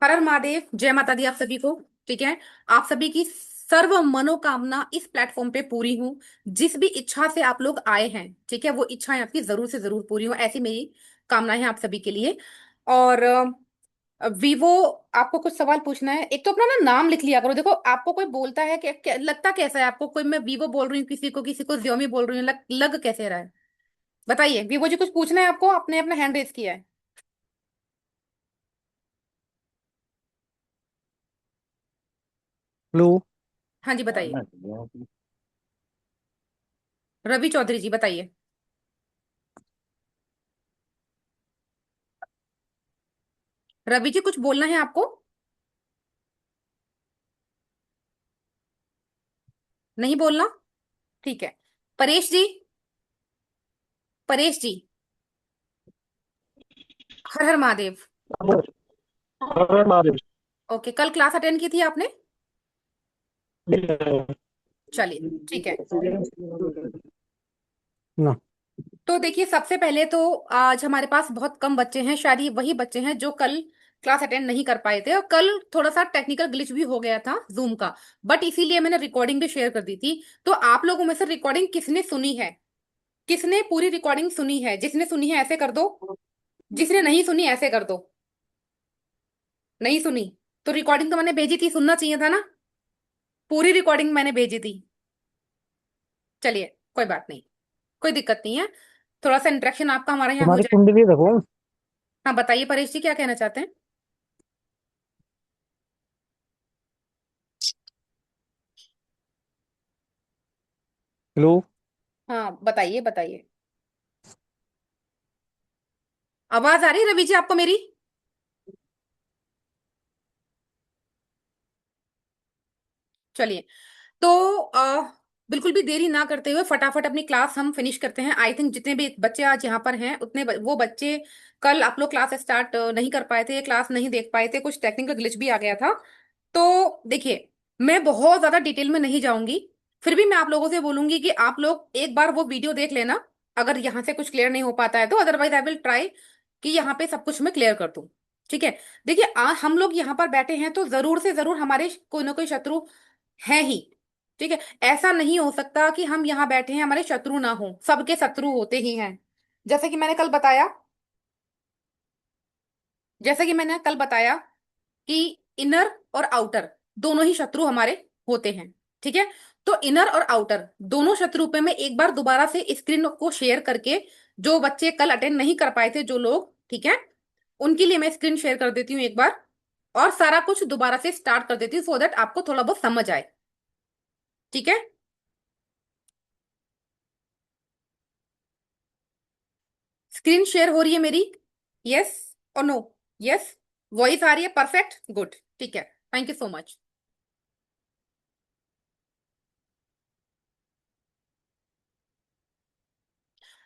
हर हर महादेव, जय माता दी आप सभी को। ठीक है। आप सभी की सर्व मनोकामना इस प्लेटफॉर्म पे पूरी हो। जिस भी इच्छा से आप लोग आए हैं, ठीक है, वो इच्छाएं आपकी जरूर से जरूर पूरी हो, ऐसी मेरी कामनाएं हैं आप सभी के लिए। और वीवो, आपको कुछ सवाल पूछना है? एक तो अपना ना नाम लिख लिया करो। देखो, आपको कोई बोलता है कि लगता कैसा है आपको? कोई मैं वीवो बोल रही हूँ, किसी को जियोमी बोल रही हूँ, लग कैसे रहा है? बताइए वीवो जी, कुछ पूछना है आपको? आपने अपना हैंड रेज किया है। हेलो। हाँ जी, बताइए। रवि चौधरी जी, बताइए। रवि जी, कुछ बोलना है आपको? नहीं बोलना? ठीक है। परेश जी, परेश जी, हर हर महादेव। अरे मारे। ओके, कल क्लास अटेंड की थी आपने? चलिए, ठीक है। ना। तो देखिए, सबसे पहले तो आज हमारे पास बहुत कम बच्चे हैं, शायद ये वही बच्चे हैं जो कल क्लास अटेंड नहीं कर पाए थे। और कल थोड़ा सा टेक्निकल ग्लिच भी हो गया था जूम का, बट इसीलिए मैंने रिकॉर्डिंग भी शेयर कर दी थी। तो आप लोगों में से रिकॉर्डिंग किसने सुनी है? किसने पूरी रिकॉर्डिंग सुनी है? जिसने सुनी है ऐसे कर दो। जिसने नहीं सुनी ऐसे कर दो। नहीं सुनी? तो रिकॉर्डिंग तो मैंने भेजी थी, सुनना चाहिए था ना। पूरी रिकॉर्डिंग मैंने भेजी थी। चलिए, कोई बात नहीं, कोई दिक्कत नहीं है। थोड़ा सा इंटरेक्शन आपका हमारे यहाँ हो तुम्हारी जाए। कुंडली देखो। हाँ, बताइए परेश जी, क्या कहना चाहते हैं? हेलो। हाँ, बताइए बताइए। आवाज आ रही है रवि जी आपको मेरी? चलिए। तो बिल्कुल भी देरी ना करते हुए फटाफट अपनी क्लास हम फिनिश करते हैं। आई थिंक जितने भी बच्चे आज यहाँ पर हैं उतने वो बच्चे कल आप लोग क्लास स्टार्ट नहीं कर पाए थे, क्लास नहीं देख पाए थे, कुछ टेक्निकल ग्लिच भी आ गया था। तो देखिए, मैं बहुत ज्यादा डिटेल में नहीं जाऊंगी। फिर भी मैं आप लोगों से बोलूंगी कि आप लोग एक बार वो वीडियो देख लेना, अगर यहाँ से कुछ क्लियर नहीं हो पाता है तो। अदरवाइज आई विल ट्राई कि यहाँ पे सब कुछ मैं क्लियर कर दूं। ठीक है। देखिए, हम लोग यहाँ पर बैठे हैं तो जरूर से जरूर हमारे कोई ना कोई शत्रु है ही। ठीक है। ऐसा नहीं हो सकता कि हम यहाँ बैठे हैं हमारे शत्रु ना हो, सबके शत्रु होते ही हैं। जैसे कि मैंने कल बताया, जैसे कि मैंने कल बताया कि इनर और आउटर दोनों ही शत्रु हमारे होते हैं। ठीक है। तो इनर और आउटर दोनों शत्रु पे मैं एक बार दोबारा से स्क्रीन को शेयर करके, जो बच्चे कल अटेंड नहीं कर पाए थे जो लोग, ठीक है, उनके लिए मैं स्क्रीन शेयर कर देती हूँ एक बार। और सारा कुछ दोबारा से स्टार्ट कर देती हूँ सो दैट आपको थोड़ा बहुत समझ आए। ठीक है। स्क्रीन शेयर हो रही है मेरी? यस और नो? यस। वॉइस आ रही है? परफेक्ट, गुड, ठीक है। Thank you so much.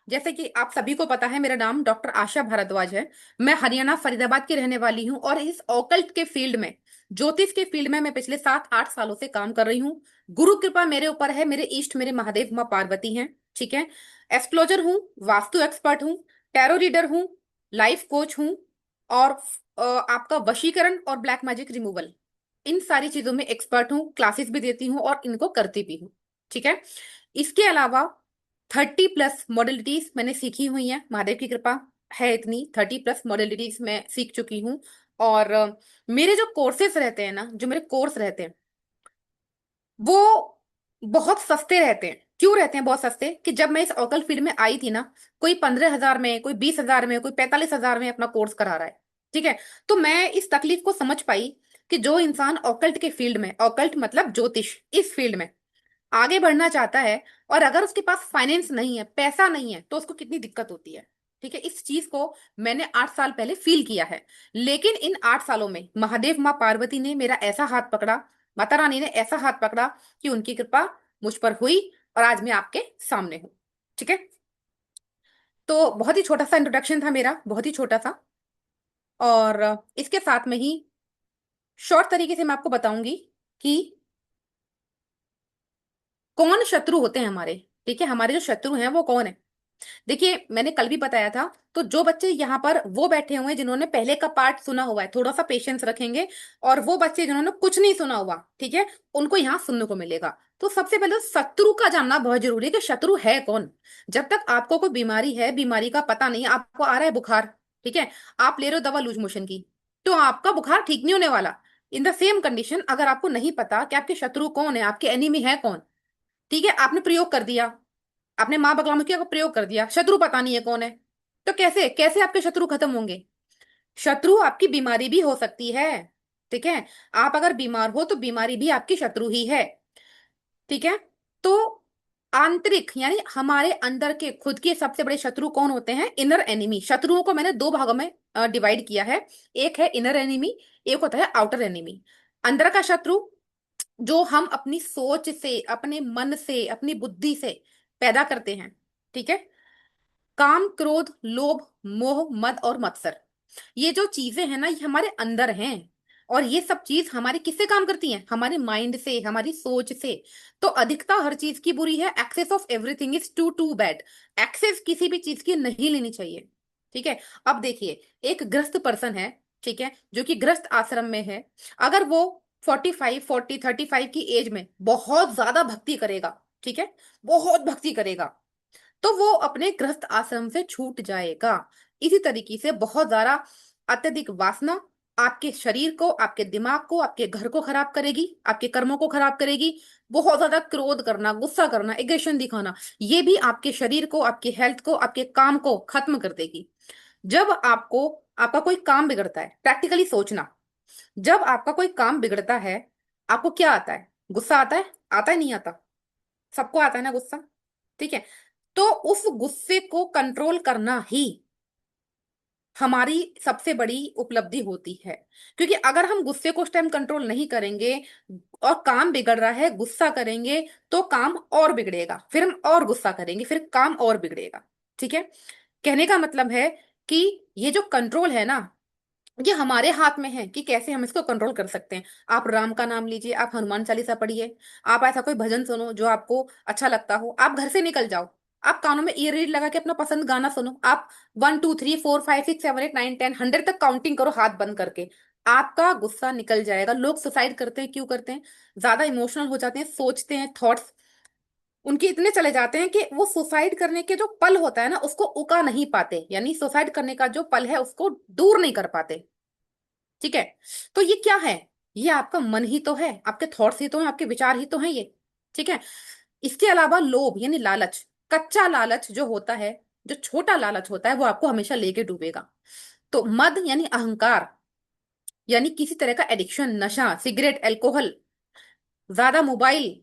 जैसे कि आप सभी को पता है, मेरा नाम डॉक्टर आशा भारद्वाज है। मैं हरियाणा फरीदाबाद की रहने वाली हूँ और इस ऑकल्ट के फील्ड में, ज्योतिष के फील्ड में मैं पिछले 7-8 सालों से काम कर रही हूँ। गुरु कृपा मेरे ऊपर है, मेरे इष्ट मेरे महादेव माँ पार्वती हैं। ठीक है। एस्ट्रोलॉजर हूँ, वास्तु एक्सपर्ट हूँ, टैरो रीडर हूँ, लाइफ कोच हूँ, और आपका वशीकरण और ब्लैक मैजिक रिमूवल, इन सारी चीजों में एक्सपर्ट हूँ। क्लासेस भी देती हूँ और इनको करती भी हूँ। ठीक है। इसके अलावा 30+ मॉडलिटीज मैंने सीखी हुई हैं, महादेव की कृपा है इतनी। 30+ मॉडलिटीज मैं सीख चुकी हूँ। और मेरे जो कोर्सेस रहते हैं ना, जो मेरे कोर्स रहते हैं, वो बहुत सस्ते रहते हैं। क्यों रहते हैं बहुत सस्ते? कि जब मैं इस ओकल फील्ड में आई थी ना, कोई 15,000 में, कोई 20,000 में, कोई 45,000 में अपना कोर्स करा रहा है। ठीक है। तो मैं इस तकलीफ को समझ पाई कि जो इंसान ऑकल्ट के फील्ड में, ऑकल्ट मतलब ज्योतिष, इस फील्ड में आगे बढ़ना चाहता है, और अगर उसके पास फाइनेंस नहीं है, पैसा नहीं है, तो उसको कितनी दिक्कत होती है। ठीक है। इस चीज को मैंने 8 साल पहले फील किया है। लेकिन इन 8 सालों में महादेव माँ पार्वती ने मेरा ऐसा हाथ पकड़ा, माता रानी ने ऐसा हाथ पकड़ा कि उनकी कृपा मुझ पर हुई, और आज मैं आपके सामने हूं। ठीक है। तो बहुत ही छोटा सा इंट्रोडक्शन था मेरा, बहुत ही छोटा सा। और इसके साथ में ही शॉर्ट तरीके से मैं आपको बताऊंगी कि कौन शत्रु होते हैं हमारे। ठीक है। हमारे जो शत्रु हैं वो कौन है। देखिए मैंने कल भी बताया था, तो जो बच्चे यहाँ पर वो बैठे हुए हैं जिन्होंने पहले का पार्ट सुना हुआ है, थोड़ा सा पेशेंस रखेंगे। और वो बच्चे जिन्होंने कुछ नहीं सुना हुआ, ठीक है, उनको यहाँ सुनने को मिलेगा। तो सबसे पहले शत्रु का जानना बहुत जरूरी है कि शत्रु है कौन। जब तक आपको कोई बीमारी है, बीमारी का पता नहीं है, आपको आ रहा है बुखार, ठीक है, आप ले रहे हो दवा लूज मोशन की, तो आपका बुखार ठीक नहीं होने वाला। इन द सेम कंडीशन, अगर आपको नहीं पता कि आपके शत्रु कौन है, आपके एनिमी है कौन, ठीक है, आपने प्रयोग कर दिया, आपने माँ बगलामुखी का प्रयोग कर दिया, शत्रु पता नहीं है कौन है, तो कैसे कैसे आपके शत्रु खत्म होंगे। शत्रु आपकी बीमारी भी हो सकती है, ठीक है। आप अगर बीमार हो तो बीमारी भी आपकी शत्रु ही है, ठीक है। तो आंतरिक यानी हमारे अंदर के खुद के सबसे बड़े शत्रु कौन होते हैं? Inner enemy. शत्रुओं को मैंने दो भागों में डिवाइड किया है। एक है इनर एनिमी, एक होता है आउटर एनिमी। अंदर का शत्रु जो हम अपनी सोच से, अपने मन से, अपनी बुद्धि से पैदा करते हैं, ठीक है। काम, क्रोध, लोभ, मोह, मद और मत्सर, ये जो चीजें हैं ना, ये हमारे अंदर हैं। और ये सब चीज हमारी किससे काम करती हैं? हमारे माइंड से, हमारी सोच से। तो अधिकता हर चीज की बुरी है। Excess of everything is too too bad. Excess किसी भी चीज की नहीं लेनी चाहिए, ठीक है। अब देखिए, एक ग्रस्त पर्सन है, ठीक है, जो कि ग्रस्त आश्रम में है। अगर वो 45 40 35 की एज में बहुत ज्यादा भक्ति करेगा, ठीक है, बहुत भक्ति करेगा, तो वो अपने गृहस्थ आश्रम से छूट जाएगा। इसी तरीके से बहुत ज्यादा अत्यधिक वासना आपके शरीर को, आपके दिमाग को, आपके घर को खराब करेगी, आपके कर्मों को खराब करेगी। बहुत ज्यादा क्रोध करना, गुस्सा करना, एग्रेशन दिखाना, ये भी आपके शरीर को, आपकी हेल्थ को, आपके काम को खत्म कर देगी। जब आपको आपका कोई काम बिगड़ता है, प्रैक्टिकली सोचना, जब आपका कोई काम बिगड़ता है, आपको क्या आता है? गुस्सा आता है? आता है, नहीं आता? सबको आता है ना गुस्सा, ठीक है। तो उस गुस्से को कंट्रोल करना ही हमारी सबसे बड़ी उपलब्धि होती है। क्योंकि अगर हम गुस्से को उस टाइम कंट्रोल नहीं करेंगे और काम बिगड़ रहा है, गुस्सा करेंगे, तो काम और बिगड़ेगा, फिर हम और गुस्सा करेंगे, फिर काम और बिगड़ेगा, ठीक है। कहने का मतलब है कि ये जो कंट्रोल है ना, ये हमारे हाथ में है कि कैसे हम इसको कंट्रोल कर सकते हैं। आप राम का नाम लीजिए, आप हनुमान चालीसा पढ़िए, आप ऐसा कोई भजन सुनो जो आपको अच्छा लगता हो, आप घर से निकल जाओ, आप कानों में ईयर रीड लगा के अपना पसंद गाना सुनो, आप 1 2 3 4 5 6 7 8 9 10 तक काउंटिंग करो हाथ बंद करके, आपका गुस्सा निकल जाएगा। लोग सुसाइड करते हैं, क्यों करते हैं? ज्यादा इमोशनल हो जाते हैं, सोचते हैं, थॉट्स उनके इतने चले जाते हैं कि वो सुसाइड करने के जो पल होता है ना, उसको उका नहीं पाते, यानी सुसाइड करने का जो पल है उसको दूर नहीं कर पाते, ठीक है। तो ये क्या है? ये आपका मन ही तो है, आपके थॉट्स ही तो हैं, आपके विचार ही तो हैं ये, ठीक है। इसके अलावा लोभ यानी लालच, कच्चा लालच जो होता है, जो छोटा लालच होता है, वो आपको हमेशा लेके डूबेगा। तो मद यानी अहंकार, यानी किसी तरह का एडिक्शन, नशा, सिगरेट, अल्कोहल, ज्यादा मोबाइल,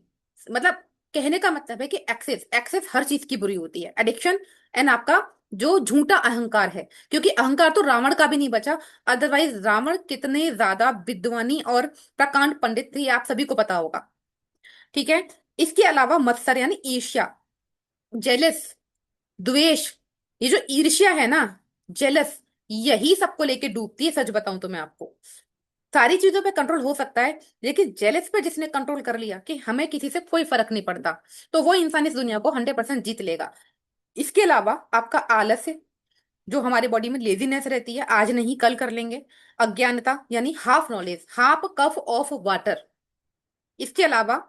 मतलब कहने का मतलब है कि एक्सेस, एक्सेस हर चीज की बुरी होती है, एडिक्शन। एंड आपका जो झूठा अहंकार है, क्योंकि अहंकार तो रावण का भी नहीं बचा। अदरवाइज रावण कितने ज्यादा विद्वानी और प्रकांड पंडित थे, ये आप सभी को पता होगा, ठीक है। इसके अलावा मत्सर यानी ईर्ष्या, जेलस, द्वेष, ये जो ईर्ष्या है ना, जेलस, यही सबको लेके डूबती है। सच बताऊं तो मैं आपको, सारी चीजों पे कंट्रोल हो सकता है, लेकिन जेलस पे जिसने कंट्रोल कर लिया कि हमें किसी से कोई फर्क नहीं पड़ता, तो वो इंसान इस दुनिया को 100% जीत लेगा। इसके अलावा आपका आलस्य, जो हमारे बॉडी में लेजीनेस रहती है, आज नहीं कल कर लेंगे। अज्ञानता यानी half knowledge, half cup of water. इसके अलावा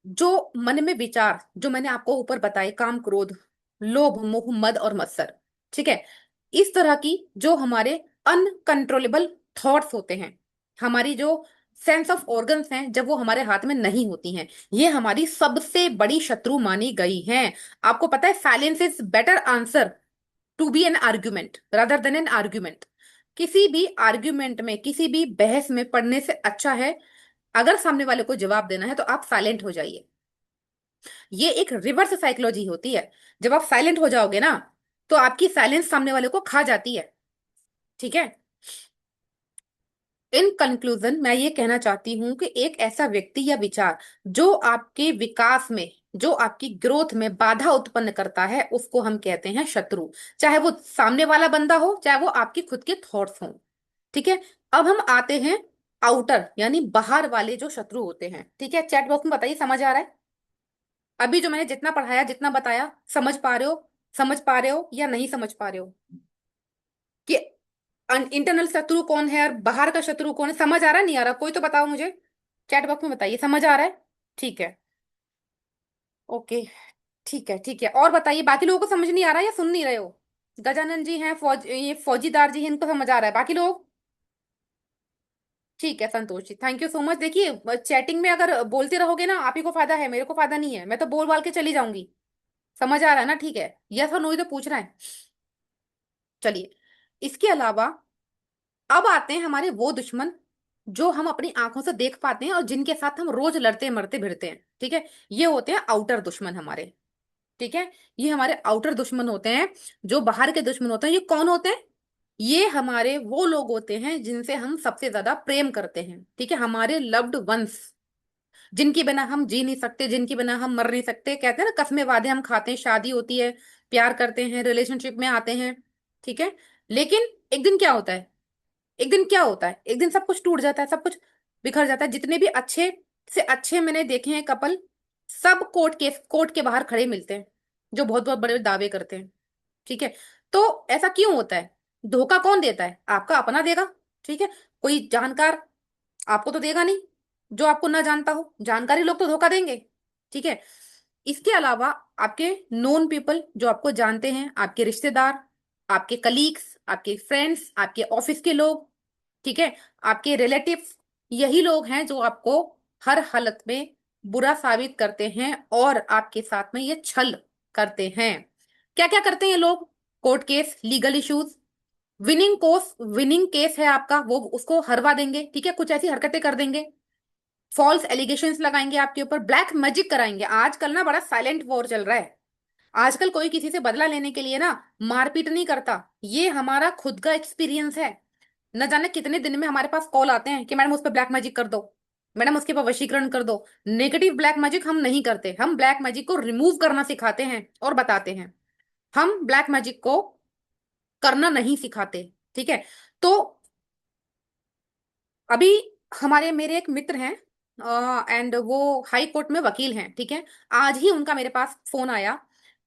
जो मन में विचार, जो मैंने आपको ऊपर बताए, काम, क्रोध, लोभ, मोह, मद और मत्सर, ठीक है, इस तरह की जो हमारे अनकंट्रोलेबल थॉट्स होते हैं, हमारी जो सेंस ऑफ ऑर्गन्स हैं, जब वो हमारे हाथ में नहीं होती हैं, ये हमारी सबसे बड़ी शत्रु मानी गई हैं। आपको पता है, silence is better answer to be an argument rather than an argument. किसी भी आर्ग्यूमेंट में, किसी भी बहस में पढ़ने से अच्छा है, अगर सामने वाले को जवाब देना है तो आप साइलेंट हो जाइए। ये एक रिवर्स साइकोलॉजी होती है। जब आप साइलेंट हो जाओगे ना, तो आपकी साइलेंस सामने वाले को खा जाती है, ठीक है। इन कंक्लूजन मैं ये कहना चाहती हूं कि एक ऐसा व्यक्ति या विचार जो आपके विकास में, जो आपकी ग्रोथ में बाधा उत्पन्न करता है, उसको हम कहते हैं शत्रु। चाहे वो सामने वाला बंदा हो, चाहे वो आपकी खुद के थॉट्स हों, ठीक है। अब हम आते हैं आउटर यानी बाहर वाले जो शत्रु होते हैं, ठीक है। चैट बॉक्स में बताइए, समझ आ रहा है? अभी जो मैंने जितना पढ़ाया, जितना बताया, समझ पा रहे हो? समझ पा रहे हो या नहीं समझ पा रहे हो कि इंटरनल शत्रु कौन है और बाहर का शत्रु कौन है? समझ आ रहा है नहीं आ रहा? कोई तो बताओ मुझे, चैट बॉक्स में बताइए समझ आ रहा है। ठीक है, ओके, ठीक है, ठीक है। और बताइए बाकी लोगों को समझ नहीं आ रहा है या सुन नहीं रहे हो? गजानन जी हैं, ये फौजीदार जी हैं, इनको समझ आ रहा है, बाकी लोग? ठीक है Santosh ji, thank you so much. देखिए चैटिंग में अगर बोलते रहोगे ना, आप ही को फायदा है, मेरे को फायदा नहीं है, मैं तो बोल बाल के चली जाऊंगी। समझ आ रहा है ना? ठीक है, यस और नो ही तो पूछ रहा है। चलिए, इसके अलावा अब आते हैं हमारे वो दुश्मन जो हम अपनी आंखों से देख पाते हैं और जिनके साथ हम रोज लड़ते मरते भिड़ते हैं। ठीक है, ये होते हैं आउटर दुश्मन हमारे। ठीक है, ये हमारे आउटर दुश्मन होते हैं। जो बाहर के दुश्मन होते हैं, ये कौन होते हैं? ये हमारे वो लोग होते हैं जिनसे हम सबसे ज्यादा प्रेम करते हैं। ठीक है, हमारे लव्ड वंस, जिनके बिना हम जी नहीं सकते, जिनके बिना हम मर नहीं सकते। कहते हैं ना, कसमें वादे हम खाते हैं, शादी होती है, प्यार करते हैं, रिलेशनशिप में आते हैं। ठीक है, लेकिन एक दिन क्या होता है? एक दिन क्या होता है? एक दिन सब कुछ टूट जाता है, सब कुछ बिखर जाता है। जितने भी अच्छे से अच्छे मैंने देखे हैं कपल, सब कोर्ट के बाहर खड़े मिलते हैं, जो बहुत बहुत बड़े दावे करते हैं। ठीक है, तो ऐसा क्यों होता है? धोखा कौन देता है? आपका अपना देगा। ठीक है, कोई जानकार आपको तो देगा नहीं, जो आपको ना जानता हो। जानकारी लोग तो धोखा देंगे। ठीक है, इसके अलावा आपके नोन पीपल, जो आपको जानते हैं, आपके रिश्तेदार, आपके कलीग्स, आपके फ्रेंड्स, आपके ऑफिस के लोग, ठीक है, आपके रिलेटिव्स, यही लोग हैं जो आपको हर हालत में बुरा साबित करते हैं और आपके साथ में ये छल करते हैं। क्या क्या करते हैं ये लोग? Court case, legal issues, winning case है आपका, वो उसको हरवा देंगे। ठीक है, कुछ ऐसी हरकतें कर देंगे, फॉल्स एलिगेशंस लगाएंगे आपके ऊपर, ब्लैक मैजिक कराएंगे। आजकल ना बड़ा साइलेंट वॉर चल रहा है। आजकल कोई किसी से बदला लेने के लिए ना मारपीट नहीं करता। ये हमारा खुद का एक्सपीरियंस है। न जाने कितने दिन में हमारे पास कॉल आते हैं कि मैडम उस पर ब्लैक मैजिक कर दो, मैडम उसके पर वशीकरण कर दो। नेगेटिव ब्लैक मैजिक हम नहीं करते, हम ब्लैक मैजिक को रिमूव करना सिखाते हैं और बताते हैं। हम ब्लैक मैजिक को करना नहीं सिखाते। ठीक है, तो अभी हमारे मेरे एक मित्र हैं, एंड वो हाई कोर्ट में वकील हैं। ठीक है, आज ही उनका मेरे पास फोन आया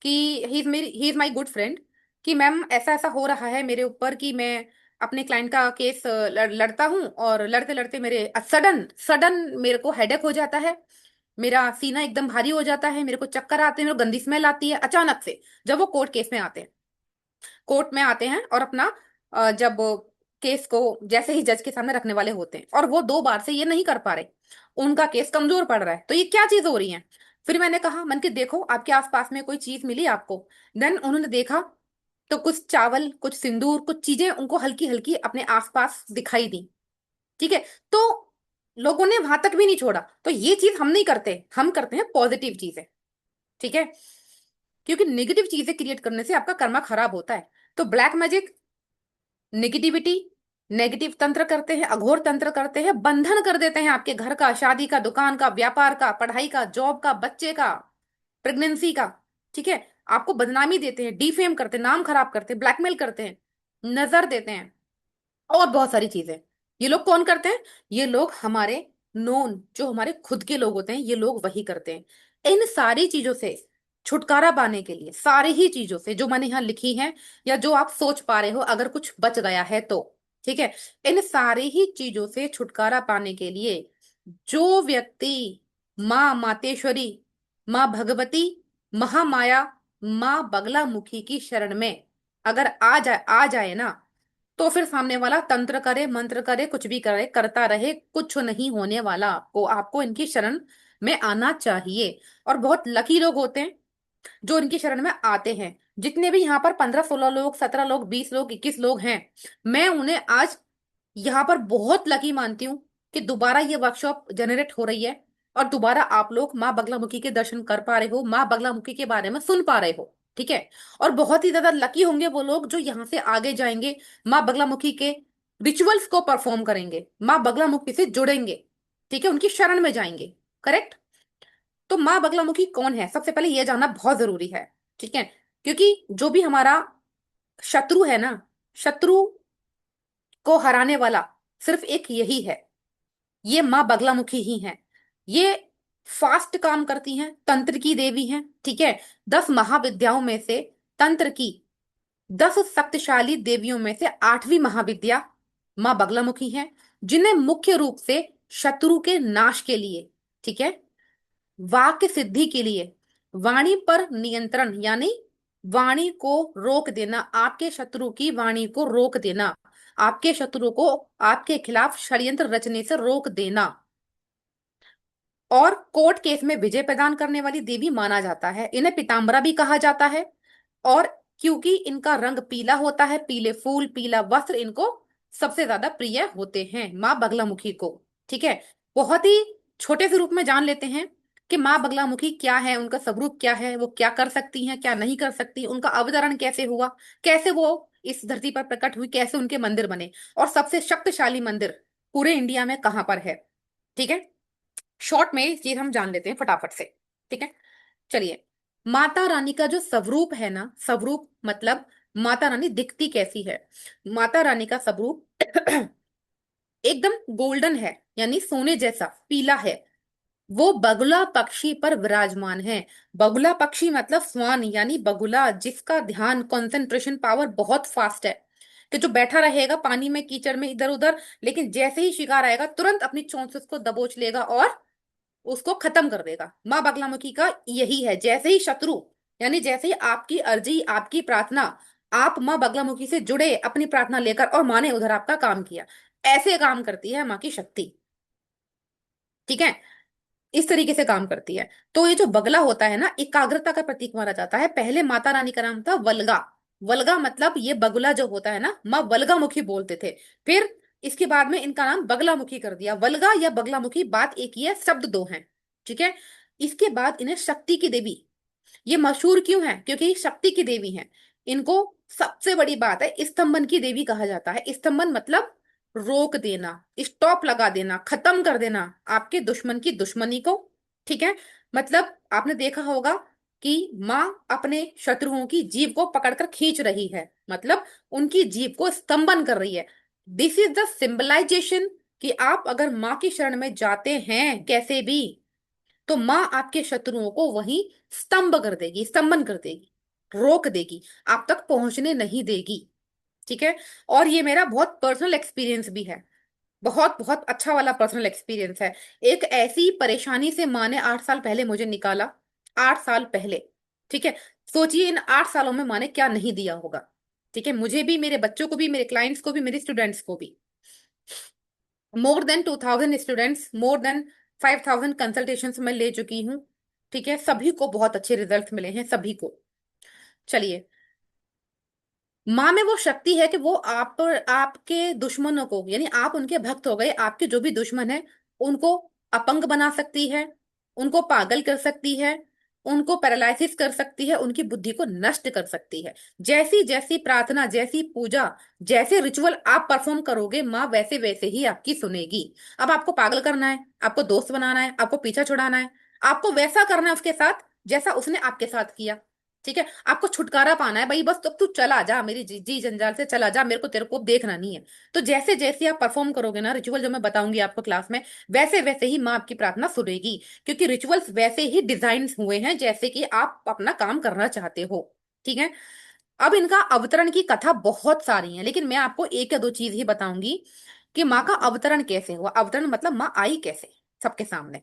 कि he is my good friend, कि मैम ऐसा ऐसा हो रहा है मेरे ऊपर कि मैं अपने क्लाइंट का केस लड़ता हूँ, और लड़ते लड़ते मेरे सडन सडन मेरे को हेडेक हो जाता है, मेरा सीना एकदम भारी हो जाता है, मेरे को चक्कर आते हैं, मेरे को गंदी स्मेल आती है अचानक से। जब वो कोर्ट केस में आते हैं, कोर्ट में आते हैं और अपना जब केस को जैसे ही जज के सामने रखने वाले होते हैं, और वो 2 बार से ये नहीं कर पा रहे, उनका केस कमजोर पड़ रहा है, तो ये क्या चीज हो रही है? फिर मैंने कहा, मन के देखो आपके आसपास में कोई चीज मिली आपको? देन उन्होंने देखा, तो कुछ चावल, कुछ सिंदूर, कुछ चीजें उनको हल्की हल्की अपने आसपास दिखाई दी। ठीक है, तो लोगों ने वहां तक भी नहीं छोड़ा। तो ये चीज हम नहीं करते, हम करते हैं पॉजिटिव चीजें। ठीक है, क्योंकि नेगेटिव चीजें क्रिएट करने से आपका कर्मा खराब होता है। तो ब्लैक मैजिक, निगेटिविटी, नेगेटिव तंत्र करते हैं, अघोर तंत्र करते हैं, बंधन कर देते हैं आपके घर का, शादी का, दुकान का, व्यापार का, पढ़ाई का, जॉब का, बच्चे का, प्रेगनेंसी का। ठीक है, आपको बदनामी देते हैं, डिफेम करते हैं, नाम खराब करते हैं, ब्लैकमेल करते हैं, नजर देते हैं, और बहुत सारी चीजें। ये लोग कौन करते हैं? ये लोग हमारे नोन, जो हमारे खुद के लोग होते हैं, ये लोग वही करते हैं। इन सारी चीजों से छुटकारा पाने के लिए, सारी ही चीजों से जो मैंने यहाँ लिखी हैं, या जो आप सोच पा रहे हो, अगर कुछ बच गया है तो, ठीक है, इन सारी ही चीजों से छुटकारा पाने के लिए जो व्यक्ति माँ मातेश्वरी, माँ भगवती, महामाया, माँ बगलामुखी की शरण में अगर आ जाए ना, तो फिर सामने वाला तंत्र करे, मंत्र करे, कुछ भी करे, करता रहे, कुछ नहीं होने वाला। आपको आपको इनकी शरण में आना चाहिए। और बहुत लकी लोग होते हैं जो इनकी शरण में आते हैं। जितने भी यहाँ पर 15 16 लोग, 17 लोग, 20 लोग, 21 लोग हैं, मैं उन्हें आज यहाँ पर बहुत लकी मानती हूँ कि दोबारा ये वर्कशॉप जनरेट हो रही है, और दोबारा आप लोग माँ बगलामुखी के दर्शन कर पा रहे हो, माँ बगलामुखी के बारे में सुन पा रहे हो। ठीक है, और बहुत ही ज्यादा लकी होंगे वो लोग जो यहाँ से आगे जाएंगे, माँ बगलामुखी के रिचुअल्स को परफॉर्म करेंगे, माँ बगलामुखी से जुड़ेंगे। ठीक है, उनकी शरण में जाएंगे। करेक्ट? तो माँ बगलामुखी कौन है, सबसे पहले ये जानना बहुत जरूरी है। ठीक है, क्योंकि जो भी हमारा शत्रु है ना, शत्रु को हराने वाला सिर्फ एक यही है, ये माँ बगलामुखी ही हैं। ये फास्ट काम करती हैं, तंत्र की देवी हैं। ठीक है, 10 महाविद्याओं में से तंत्र की 10 शक्तिशाली देवियों में से 8वीं महाविद्या मां बगलामुखी हैं, जिन्हें मुख्य रूप से शत्रु के नाश के लिए, ठीक है, वाक्य सिद्धि के लिए, वाणी पर नियंत्रण यानी वाणी को रोक देना, आपके शत्रु की वाणी को रोक देना, आपके शत्रु को आपके खिलाफ षड्यंत्र रचने से रोक देना, और कोर्ट केस में विजय प्रदान करने वाली देवी माना जाता है। इन्हें पीताम्बरा भी कहा जाता है। और क्योंकि इनका रंग पीला होता है, पीले फूल पीला वस्त्र इनको सबसे ज्यादा प्रिय होते हैं माँ बगलामुखी को। ठीक है, बहुत ही छोटे से रूप में जान लेते हैं कि माँ बगलामुखी क्या है, उनका स्वरूप क्या है, वो क्या कर सकती हैं क्या नहीं कर सकती, उनका अवतरण कैसे हुआ, कैसे वो इस धरती पर प्रकट हुई, कैसे उनके मंदिर बने, और सबसे शक्तिशाली मंदिर पूरे इंडिया में कहाँ पर है। ठीक है, शॉर्ट में ये चीज हम जान लेते हैं फटाफट से। ठीक है, चलिए। माता रानी का जो स्वरूप है ना, स्वरूप मतलब माता रानी दिखती कैसी है। माता रानी का स्वरूप एकदम गोल्डन है, यानी सोने जैसा पीला है। वो बगुला पक्षी पर विराजमान है। बगुला पक्षी मतलब स्वान यानी बगुला, जिसका ध्यान कंसंट्रेशन पावर बहुत फास्ट है, कि जो बैठा रहेगा पानी में कीचड़ में इधर उधर, लेकिन जैसे ही शिकार आएगा तुरंत अपनी चोंच से उसको दबोच लेगा और उसको खत्म कर देगा। माँ बगलामुखी का यही है, जैसे ही शत्रु यानी जैसे ही आपकी अर्जी आपकी प्रार्थना, आप माँ बगलामुखी से जुड़े अपनी प्रार्थना लेकर और माँ ने उधर आपका काम किया, ऐसे काम करती है माँ की शक्ति। ठीक है, इस तरीके से काम करती है। तो ये जो बगला होता है ना, एकाग्रता का प्रतीक माना जाता है। पहले माता रानी का नाम था वल्गा। वल्गा मतलब ये बगुला जो होता है ना, माँ वल्गामुखी बोलते थे। फिर इसके बाद में इनका नाम बगलामुखी कर दिया। वल्गा या बगलामुखी बात एक ही है, शब्द दो हैं। ठीक है, इसके बाद इन्हें शक्ति की देवी, ये मशहूर क्यों है, क्योंकि ये शक्ति की देवी हैं। इनको सबसे बड़ी बात है स्तंभन की देवी कहा जाता है। स्तंभन मतलब रोक देना, स्टॉप लगा देना, खत्म कर देना आपके दुश्मन की दुश्मनी को। ठीक है, मतलब आपने देखा होगा कि माँ अपने शत्रुओं की जीभ को पकड़कर खींच रही है, मतलब उनकी जीभ को स्तंभन कर रही है। दिस इज द सिंबलाइजेशन कि आप अगर माँ की शरण में जाते हैं कैसे भी, तो माँ आपके शत्रुओं को वहीं स्तंभ कर देगी, स्तंभन कर देगी, रोक देगी, आप तक पहुंचने नहीं देगी। ठीक है, और ये मेरा बहुत पर्सनल एक्सपीरियंस भी है, बहुत बहुत अच्छा वाला पर्सनल एक्सपीरियंस है। एक ऐसी परेशानी से माँ ने 8 साल पहले मुझे निकाला, 8 साल पहले। ठीक है, सोचिए इन 8 सालों में माँ ने क्या नहीं दिया होगा। ठीक है, मुझे भी, मेरे बच्चों को भी, मेरे क्लाइंट्स को भी, मेरे स्टूडेंट्स को भी। More than 2000 students, more than 5000 consultations मैं ले चुकी हूँ। ठीक है, सभी को बहुत अच्छे रिजल्ट मिले हैं, सभी को। चलिए, माँ में वो शक्ति है कि वो आप आपके दुश्मनों को, यानी आप उनके भक्त हो गए, आपके जो भी दुश्मन है उनको अपंग बना सकती है, उनको पागल कर सकती है, उनको पैरालिसिस कर सकती है, उनकी बुद्धि को नष्ट कर सकती है। जैसी जैसी प्रार्थना, जैसी पूजा, जैसे रिचुअल आप परफॉर्म करोगे, माँ वैसे वैसे ही आपकी सुनेगी। अब आपको पागल करना है, आपको दोस्त बनाना है, आपको पीछा छुड़ाना है, आपको वैसा करना है उसके साथ जैसा उसने आपके साथ किया। ठीक है, आपको छुटकारा पाना है भाई, बस तो तू चला जा मेरी जी जंजाल से, चला जा, मेरे को तेरे को देखना नहीं है। तो जैसे जैसे आप परफॉर्म करोगे ना रिचुअल, जो मैं बताऊंगी आपको क्लास में, वैसे वैसे ही माँ आपकी प्रार्थना सुनेगी, क्योंकि रिचुअल्स वैसे ही डिजाइन हुए हैं जैसे कि आप अपना काम करना चाहते हो। ठीक है, अब इनका अवतरण की कथा बहुत सारी है, लेकिन मैं आपको एक या दो चीज ही बताऊंगी कि माँ का अवतरण कैसे हुआ। अवतरण मतलब माँ आई कैसे सबके सामने।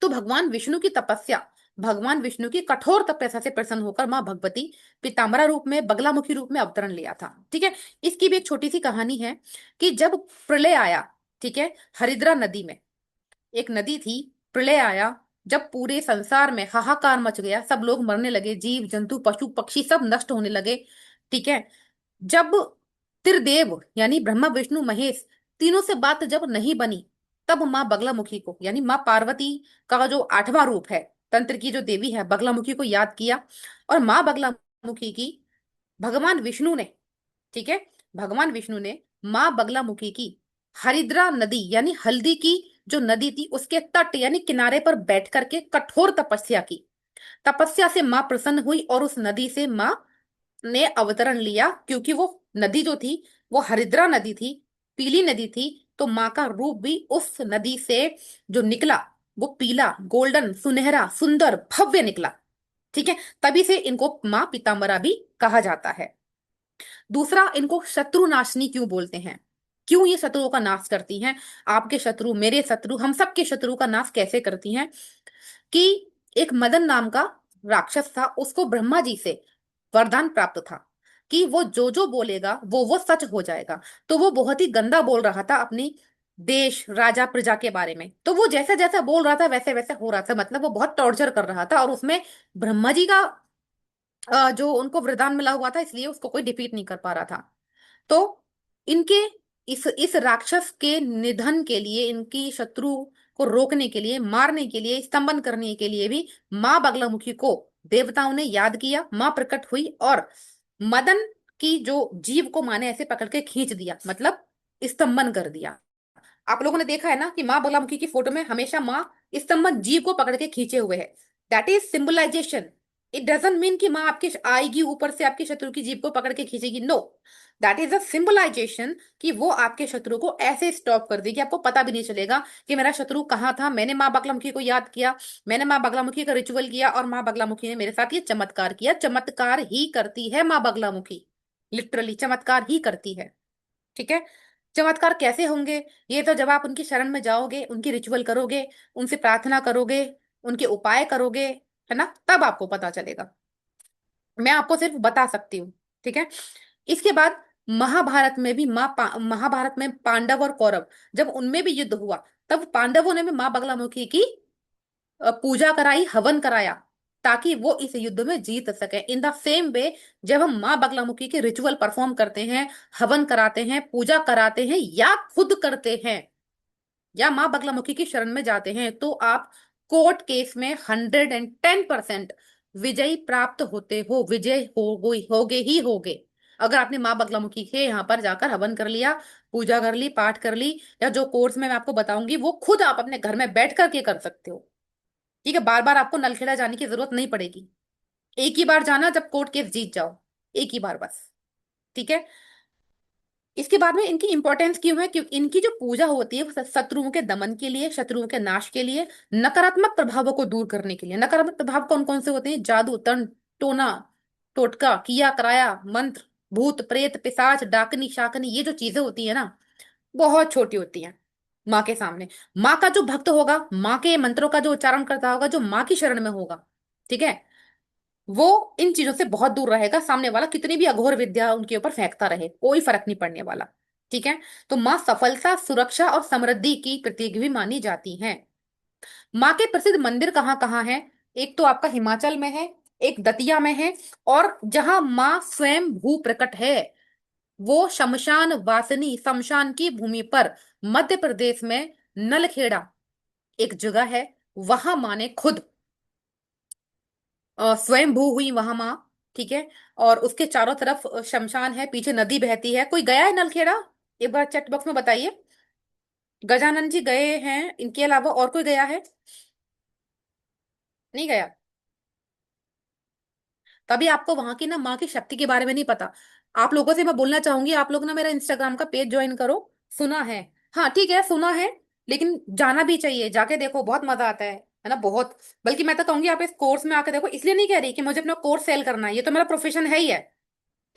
तो भगवान विष्णु की तपस्या, भगवान विष्णु की कठोर तपस्या से प्रसन्न होकर मां भगवती पीताम्बरा रूप में, बगलामुखी रूप में अवतरण लिया था। ठीक है, इसकी भी एक छोटी सी कहानी है कि जब प्रलय आया, ठीक है, हरिद्रा नदी में एक नदी थी, प्रलय आया, जब पूरे संसार में हाहाकार मच गया, सब लोग मरने लगे, जीव जंतु पशु पक्षी सब नष्ट होने लगे। ठीक है, जब त्रिदेव यानी ब्रह्मा विष्णु महेश तीनों से बात जब नहीं बनी, तब माँ बगलामुखी को, यानी माँ पार्वती का जो 8वां रूप है, तंत्र की जो देवी है, बगलामुखी को याद किया। और माँ बगलामुखी की भगवान विष्णु ने, ठीक है, भगवान विष्णु ने माँ बगलामुखी की हरिद्रा नदी यानी हल्दी की जो नदी थी उसके तट यानी किनारे पर बैठ करके कठोर तपस्या की। तपस्या से माँ प्रसन्न हुई और उस नदी से माँ ने अवतरण लिया, क्योंकि वो नदी जो थी वो हरिद्रा नदी थी, पीली नदी थी। तो माँ का रूप भी उस नदी से जो निकला वो पीला, गोल्डन, सुनहरा, सुंदर, भव्य निकला। ठीक है, तभी से इनको माँ पीताम्बरा भी कहा जाता है। दूसरा, इनको शत्रु नाशिनी क्यों बोलते हैं? क्यों ये शत्रुओं का नाश करती हैं? आपके शत्रु, मेरे शत्रु, हम सबके शत्रु का नाश कैसे करती हैं? कि एक मदन नाम का राक्षस था, उसको ब्रह्मा जी से वरदान प्राप्त था कि वो जो जो बोलेगा वो सच हो जाएगा। तो वो बहुत ही गंदा बोल रहा था अपनी देश, राजा, प्रजा के बारे में। तो वो जैसा जैसा बोल रहा था वैसे वैसे हो रहा था, मतलब वो बहुत टॉर्चर कर रहा था, और उसमें ब्रह्मा जी का जो उनको वरदान मिला हुआ था, इसलिए उसको कोई डिफीट नहीं कर पा रहा था। तो इनके इस राक्षस के निधन के लिए, इनकी शत्रु को रोकने के लिए, मारने के लिए, स्तंभन करने के लिए भी माँ बगलामुखी को देवताओं ने याद किया। माँ प्रकट हुई और मदन की जो जीव को माँ ने ऐसे पकड़ के खींच दिया, मतलब स्तंभन कर दिया। आप लोगों ने देखा है ना कि माँ बगलामुखी की फोटो में हमेशा माँ स्तंभन जीव को पकड़ के खींचे हुए है। That is symbolisation. It doesn't mean कि माँ आपकी आएगी ऊपर से आपके शत्रु की जीभ को पकड़ के खींचेगी, no. That is a symbolisation कि वो आपके शत्रु को ऐसे स्टॉप कर देगी, आपको पता भी नहीं चलेगा कि मेरा शत्रु कहाँ था। मैंने माँ बगलामुखी को याद किया, मैंने माँ बगलामुखी का रिचुअल किया, और माँ बगलामुखी ने मेरे साथ ये चमत्कार किया। चमत्कार ही करती है माँ बगलामुखी, लिटरली चमत्कार ही करती है। ठीक है। चमत्कार कैसे होंगे? ये तो जब आप उनकी शरण में जाओगे, उनकी रिचुअल करोगे, उनसे प्रार्थना करोगे, उनके उपाय करोगे, है ना, तब आपको पता चलेगा। मैं आपको सिर्फ बता सकती हूँ। ठीक है। इसके बाद महाभारत में भी महाभारत में पांडव और कौरव, जब उनमें भी युद्ध हुआ, तब पांडवों ने भी माँ बगलामुखी की पूजा कराई, हवन कराया, ताकि वो इस युद्ध में जीत सके। इन द सेम वे, जब हम माँ बगलामुखी के रिचुअल परफॉर्म करते हैं, हवन कराते हैं, पूजा कराते हैं, या खुद करते हैं, या माँ बगलामुखी की शरण में जाते हैं, तो आप कोर्ट केस में 110% विजयी प्राप्त होते हो। विजय होगे ही होगे। अगर आपने माँ बगलामुखी के यहाँ पर जाकर हवन कर लिया, पूजा कर ली, पाठ कर ली, या जो कोर्स में मैं आपको बताऊंगी वो खुद आप अपने घर में बैठ करके कर सकते हो। ठीक है, बार बार आपको नलखेड़ा जाने की जरूरत नहीं पड़ेगी। एक ही बार जाना जब कोर्ट केस जीत जाओ, एक ही बार बस। ठीक है। इसके बाद में इनकी इंपॉर्टेंस क्यों है? क्योंकि इनकी जो पूजा होती है वो शत्रुओं के दमन के लिए, शत्रुओं के नाश के लिए, नकारात्मक प्रभावों को दूर करने के लिए। नकारात्मक प्रभाव कौन कौन से होते हैं? जादू, तंत्र, टोना, टोटका, किया कराया, मंत्र, भूत प्रेत, पिशाच, डाकनी शाकनी, ये जो चीजें होती है ना, बहुत छोटी होती हैं माँ के सामने। माँ का जो भक्त होगा, माँ के मंत्रों का जो उच्चारण करता होगा, जो माँ की शरण में होगा, ठीक है, वो इन चीजों से बहुत दूर रहेगा। सामने वाला कितनी भी अघोर विद्या उनके ऊपर फेंकता रहे, कोई फर्क नहीं पड़ने वाला। ठीक है। तो माँ सफलता, सुरक्षा और समृद्धि की प्रतीक भी मानी जाती हैं। माँ के प्रसिद्ध मंदिर कहाँ कहाँ हैं? एक तो आपका हिमाचल में है, एक दतिया में है, और जहां माँ स्वयं भू प्रकट है, वो शमशान वासनी, शमशान की भूमि पर, मध्य प्रदेश में नलखेड़ा एक जगह है, वहां माँ ने खुद स्वयं भू हुई वहां माँ। ठीक है। और उसके चारों तरफ शमशान है, पीछे नदी बहती है। कोई गया है नलखेड़ा? एक बार चैट बॉक्स में बताइए। गजानन जी गए हैं, इनके अलावा और कोई गया है? नहीं गया? तभी आपको वहां की ना माँ की शक्ति के बारे में नहीं पता। आप लोगों से मैं बोलना चाहूंगी, आप लोग ना मेरा इंस्टाग्राम का पेज ज्वाइन करो। सुना है, हाँ ठीक है, सुना है, लेकिन जाना भी चाहिए, जाके देखो, बहुत मजा आता है ना, बहुत। बल्कि मैं तो कहूंगी आप इस कोर्स में आके देखो। इसलिए नहीं कह रही कि मुझे अपना कोर्स सेल करना है, ये तो मेरा प्रोफेशन है ही है।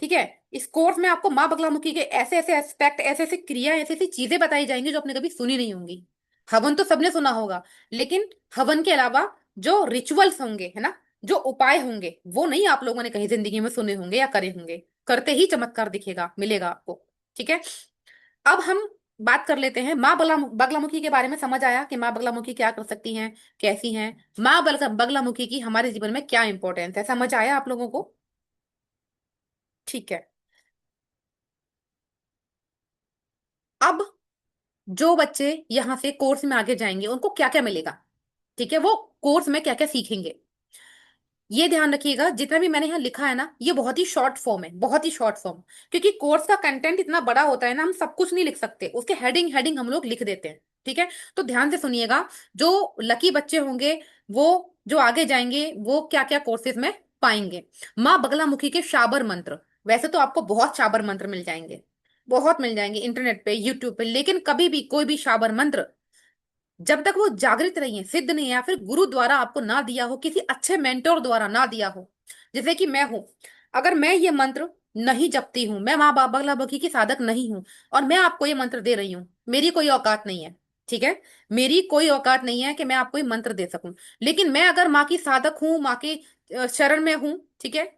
ठीक है। इस कोर्स में आपको माँ बगलामुखी के ऐसे ऐसे एस्पेक्ट, ऐसे ऐसे क्रिया, ऐसी ऐसी चीजें बताई जाएंगी जो आपने कभी सुनी नहीं होंगी। हवन तो सबने सुना होगा, लेकिन हवन के अलावा जो रिचुअल्स होंगे, है ना, जो उपाय होंगे, वो नहीं आप लोगों ने कहीं जिंदगी में सुने होंगे या करे होंगे। करते ही चमत्कार दिखेगा, मिलेगा आपको। ठीक है। अब हम बात कर लेते हैं माँ बगलामुखी के बारे में। समझ आया कि माँ बगलामुखी क्या कर सकती हैं, कैसी हैं? माँ बगलामुखी की हमारे जीवन में क्या इंपॉर्टेंस है, समझ आया आप लोगों को? ठीक है। अब जो बच्चे यहाँ से कोर्स में आगे जाएंगे उनको क्या क्या मिलेगा? ठीक है, वो कोर्स में क्या क्या सीखेंगे, ये ध्यान रखिएगा। जितना भी मैंने यहाँ लिखा है ना, ये बहुत ही शॉर्ट फॉर्म है, बहुत ही शॉर्ट फॉर्म। क्योंकि कोर्स का कंटेंट इतना बड़ा होता है ना, हम सब कुछ नहीं लिख सकते, उसके हेडिंग हेडिंग हम लोग लिख देते हैं। ठीक है। तो ध्यान से सुनिएगा। जो लकी बच्चे होंगे, वो जो आगे जाएंगे, वो क्या क्या कोर्सेज में पाएंगे। माँ बगलामुखी के शाबर मंत्र, वैसे तो आपको बहुत शाबर मंत्र मिल जाएंगे, बहुत मिल जाएंगे इंटरनेट पे, यूट्यूब पे, लेकिन कभी भी कोई भी शाबर मंत्र जब तक वो जागृत नहीं है, सिद्ध नहीं है, या फिर गुरु द्वारा आपको ना दिया हो, किसी अच्छे मेंटोर द्वारा ना दिया हो। जैसे कि मैं हूं, अगर मैं ये मंत्र नहीं जपती हूँ, मैं माँ बाबा बगला बगी की साधक नहीं हूँ, और मैं आपको ये मंत्र दे रही हूँ, मेरी कोई औकात नहीं है। ठीक है, मेरी कोई औकात नहीं है कि मैं आपको ये मंत्र दे सकूं। लेकिन मैं अगर माँ की साधक हूँ, माँ के शरण में हूँ, ठीक है,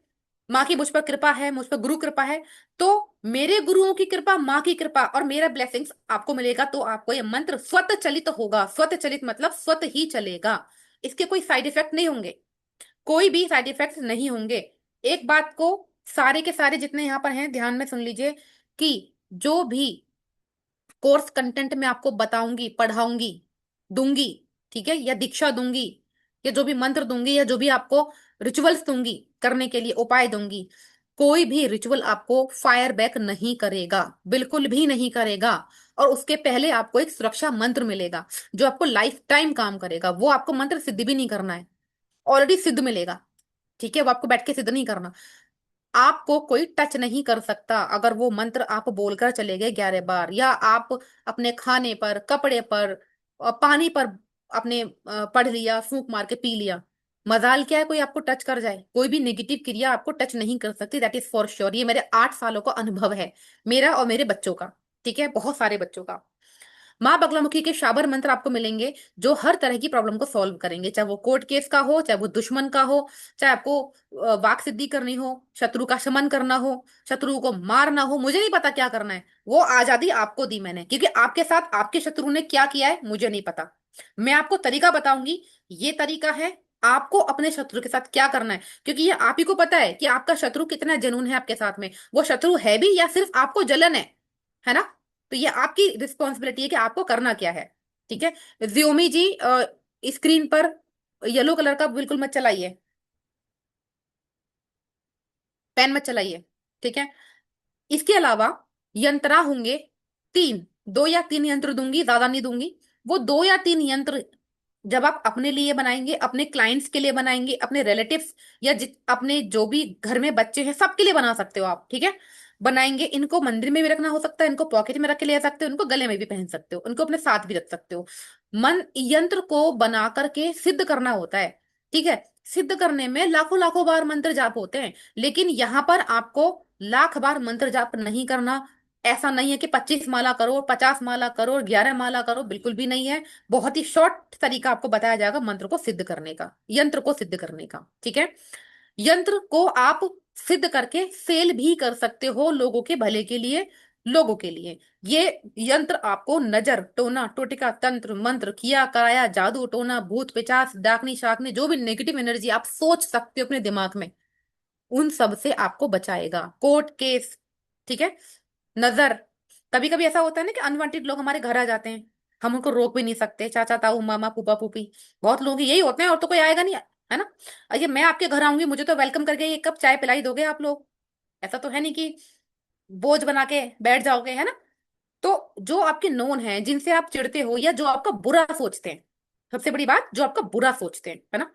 माँ की मुझ पर कृपा है, मुझ पर गुरु कृपा है, तो मेरे गुरुओं की कृपा, माँ की कृपा और मेरा ब्लेसिंग्स आपको मिलेगा, तो आपको ये मंत्र स्वतः चलित होगा। स्वतः चलित मतलब स्वतः ही चलेगा। इसके कोई साइड इफेक्ट नहीं होंगे, कोई भी साइड इफेक्ट नहीं होंगे। एक बात को सारे के सारे जितने यहाँ पर हैं ध्यान में सुन लीजिए, कि जो भी कोर्स कंटेंट में आपको बताऊंगी, पढ़ाऊंगी, दूंगी, ठीक है, या दीक्षा दूंगी, या जो भी मंत्र दूंगी, या जो भी आपको रिचुअल्स दूंगी, करने के लिए उपाय दूंगी, कोई भी रिचुअल आपको फायर बैक नहीं करेगा, बिल्कुल भी नहीं करेगा। और उसके पहले आपको एक सुरक्षा मंत्र मिलेगा, जो आपको लाइफ टाइम काम करेगा। वो आपको मंत्र सिद्ध भी नहीं करना है, ऑलरेडी सिद्ध मिलेगा। ठीक है, वो आपको बैठ के सिद्ध नहीं करना। आपको कोई टच नहीं कर सकता अगर वो मंत्र आप बोलकर चले गए 11 बार, या आप अपने खाने पर, कपड़े पर, पानी पर अपने पढ़ लिया, फूंक मार के पी लिया। मजाल क्या है कोई आपको टच कर जाए, कोई भी नेगेटिव क्रिया आपको टच नहीं कर सकती, दैट इज फॉर श्योर। ये मेरे 8 सालों का अनुभव है, मेरा और मेरे बच्चों का, ठीक है, बहुत सारे बच्चों का। माँ बगलामुखी के शाबर मंत्र आपको मिलेंगे, जो हर तरह की प्रॉब्लम को सॉल्व करेंगे, चाहे वो कोर्ट केस का हो, चाहे वो दुश्मन का हो, चाहे आपको वाक सिद्धि करनी हो, शत्रु का शमन करना हो, शत्रु को मारना हो, मुझे नहीं पता क्या करना है। वो आजादी आपको दी मैंने, क्योंकि आपके साथ आपके शत्रु ने क्या किया है मुझे नहीं पता। मैं आपको तरीका बताऊंगी, ये तरीका है आपको अपने शत्रु के साथ क्या करना है, क्योंकि ये आप ही को पता है कि आपका शत्रु कितना जुनून है आपके साथ में, वो शत्रु है भी या सिर्फ आपको जलन है ना। तो ये आपकी रिस्पॉन्सिबिलिटी है कि आपको करना क्या है। ठीक है, ज्योमी जी स्क्रीन पर येलो कलर का बिल्कुल मत चलाइए, पेन मत चलाइए। ठीक है, इसके अलावा यंत्रा होंगे 3, 2 या 3 यंत्र दूंगी, ज्यादा नहीं दूंगी। वो 2 या 3 यंत्र जब आप अपने लिए बनाएंगे, अपने क्लाइंट्स के लिए बनाएंगे, अपने रिलेटिव्स या अपने जो भी घर में बच्चे हैं सबके लिए बना सकते हो आप। ठीक है, बनाएंगे, इनको मंदिर में भी रखना हो सकता है, इनको पॉकेट में रख के ले सकते हो, इनको गले में भी पहन सकते हो, इनको अपने साथ भी रख सकते हो। मन यंत्र को बना करके सिद्ध करना होता है। ठीक है, सिद्ध करने में लाखों लाखों बार मंत्र जाप होते हैं, लेकिन यहाँ पर आपको लाख बार मंत्र जाप नहीं करना। ऐसा नहीं है कि 25 माला करो, 50 माला करो, 11 माला करो, बिल्कुल भी नहीं है। बहुत ही शॉर्ट तरीका आपको बताया जाएगा मंत्र को सिद्ध करने का, यंत्र को सिद्ध करने का। ठीक है, यंत्र को आप सिद्ध करके सेल भी कर सकते हो लोगों के भले के लिए, लोगों के लिए। ये यंत्र आपको नजर, टोना, टोटिका, तंत्र, मंत्र, किया कराया, जादू टोना, भूत पिचास, डाकनी शाकनी, जो भी नेगेटिव एनर्जी आप सोच सकते हो अपने दिमाग में, उन सब से आपको बचाएगा। कोर्ट केस, ठीक है, नजर, कभी कभी ऐसा होता है ना कि अनवांटेड लोग हमारे घर आ जाते हैं, हम उनको रोक भी नहीं सकते, चाचा ताऊ मामा फूफा फूफी, बहुत लोग यही होते हैं, और तो कोई आएगा नहीं, है ना। अरे मैं आपके घर आऊंगी, मुझे तो वेलकम करके एक कप चाय पिलाई दोगे आप लोग, ऐसा तो है नहीं कि बोझ बना के बैठ जाओगे, है ना। तो जो आपके नोन हैं, जिनसे आप चिढ़ते हो, या जो आपका बुरा सोचते हैं, सबसे बड़ी बात जो आपका बुरा सोचते हैं, है ना,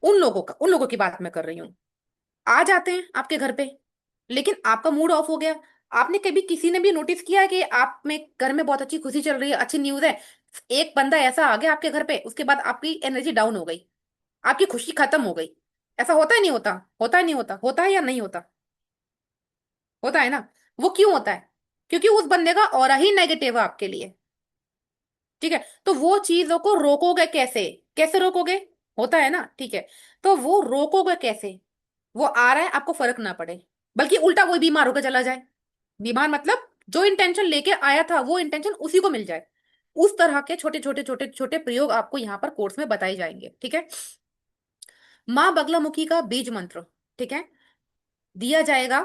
उन लोगों की बात मैं कर रही हूँ। आ जाते हैं आपके घर पे, लेकिन आपका मूड ऑफ हो गया। आपने कभी, किसी ने भी नोटिस किया है कि आप में घर में बहुत अच्छी खुशी चल रही है, अच्छी न्यूज है, एक बंदा ऐसा आ गया आपके घर पे, उसके बाद आपकी एनर्जी डाउन हो गई, आपकी खुशी खत्म हो गई। ऐसा होता है नहीं होता, होता है नहीं होता, होता है या नहीं होता, होता है ना। वो क्यों होता है, क्योंकि उस बंदे का ऑरा ही नेगेटिव है आपके लिए। ठीक है, तो वो चीजों को रोकोगे कैसे, कैसे रोकोगे, होता है ना, ठीक है। तो वो रोकोगे कैसे, वो आ रहा है आपको फर्क ना पड़े, बल्कि उल्टा कोई बीमार होकर चला जाए। बीमार मतलब जो इंटेंशन लेके आया था वो इंटेंशन उसी को मिल जाए। उस तरह के छोटे छोटे छोटे छोटे प्रयोग आपको यहाँ पर कोर्स में बताए जाएंगे। ठीक है, माँ बगलामुखी का बीज मंत्र, ठीक है, दिया जाएगा।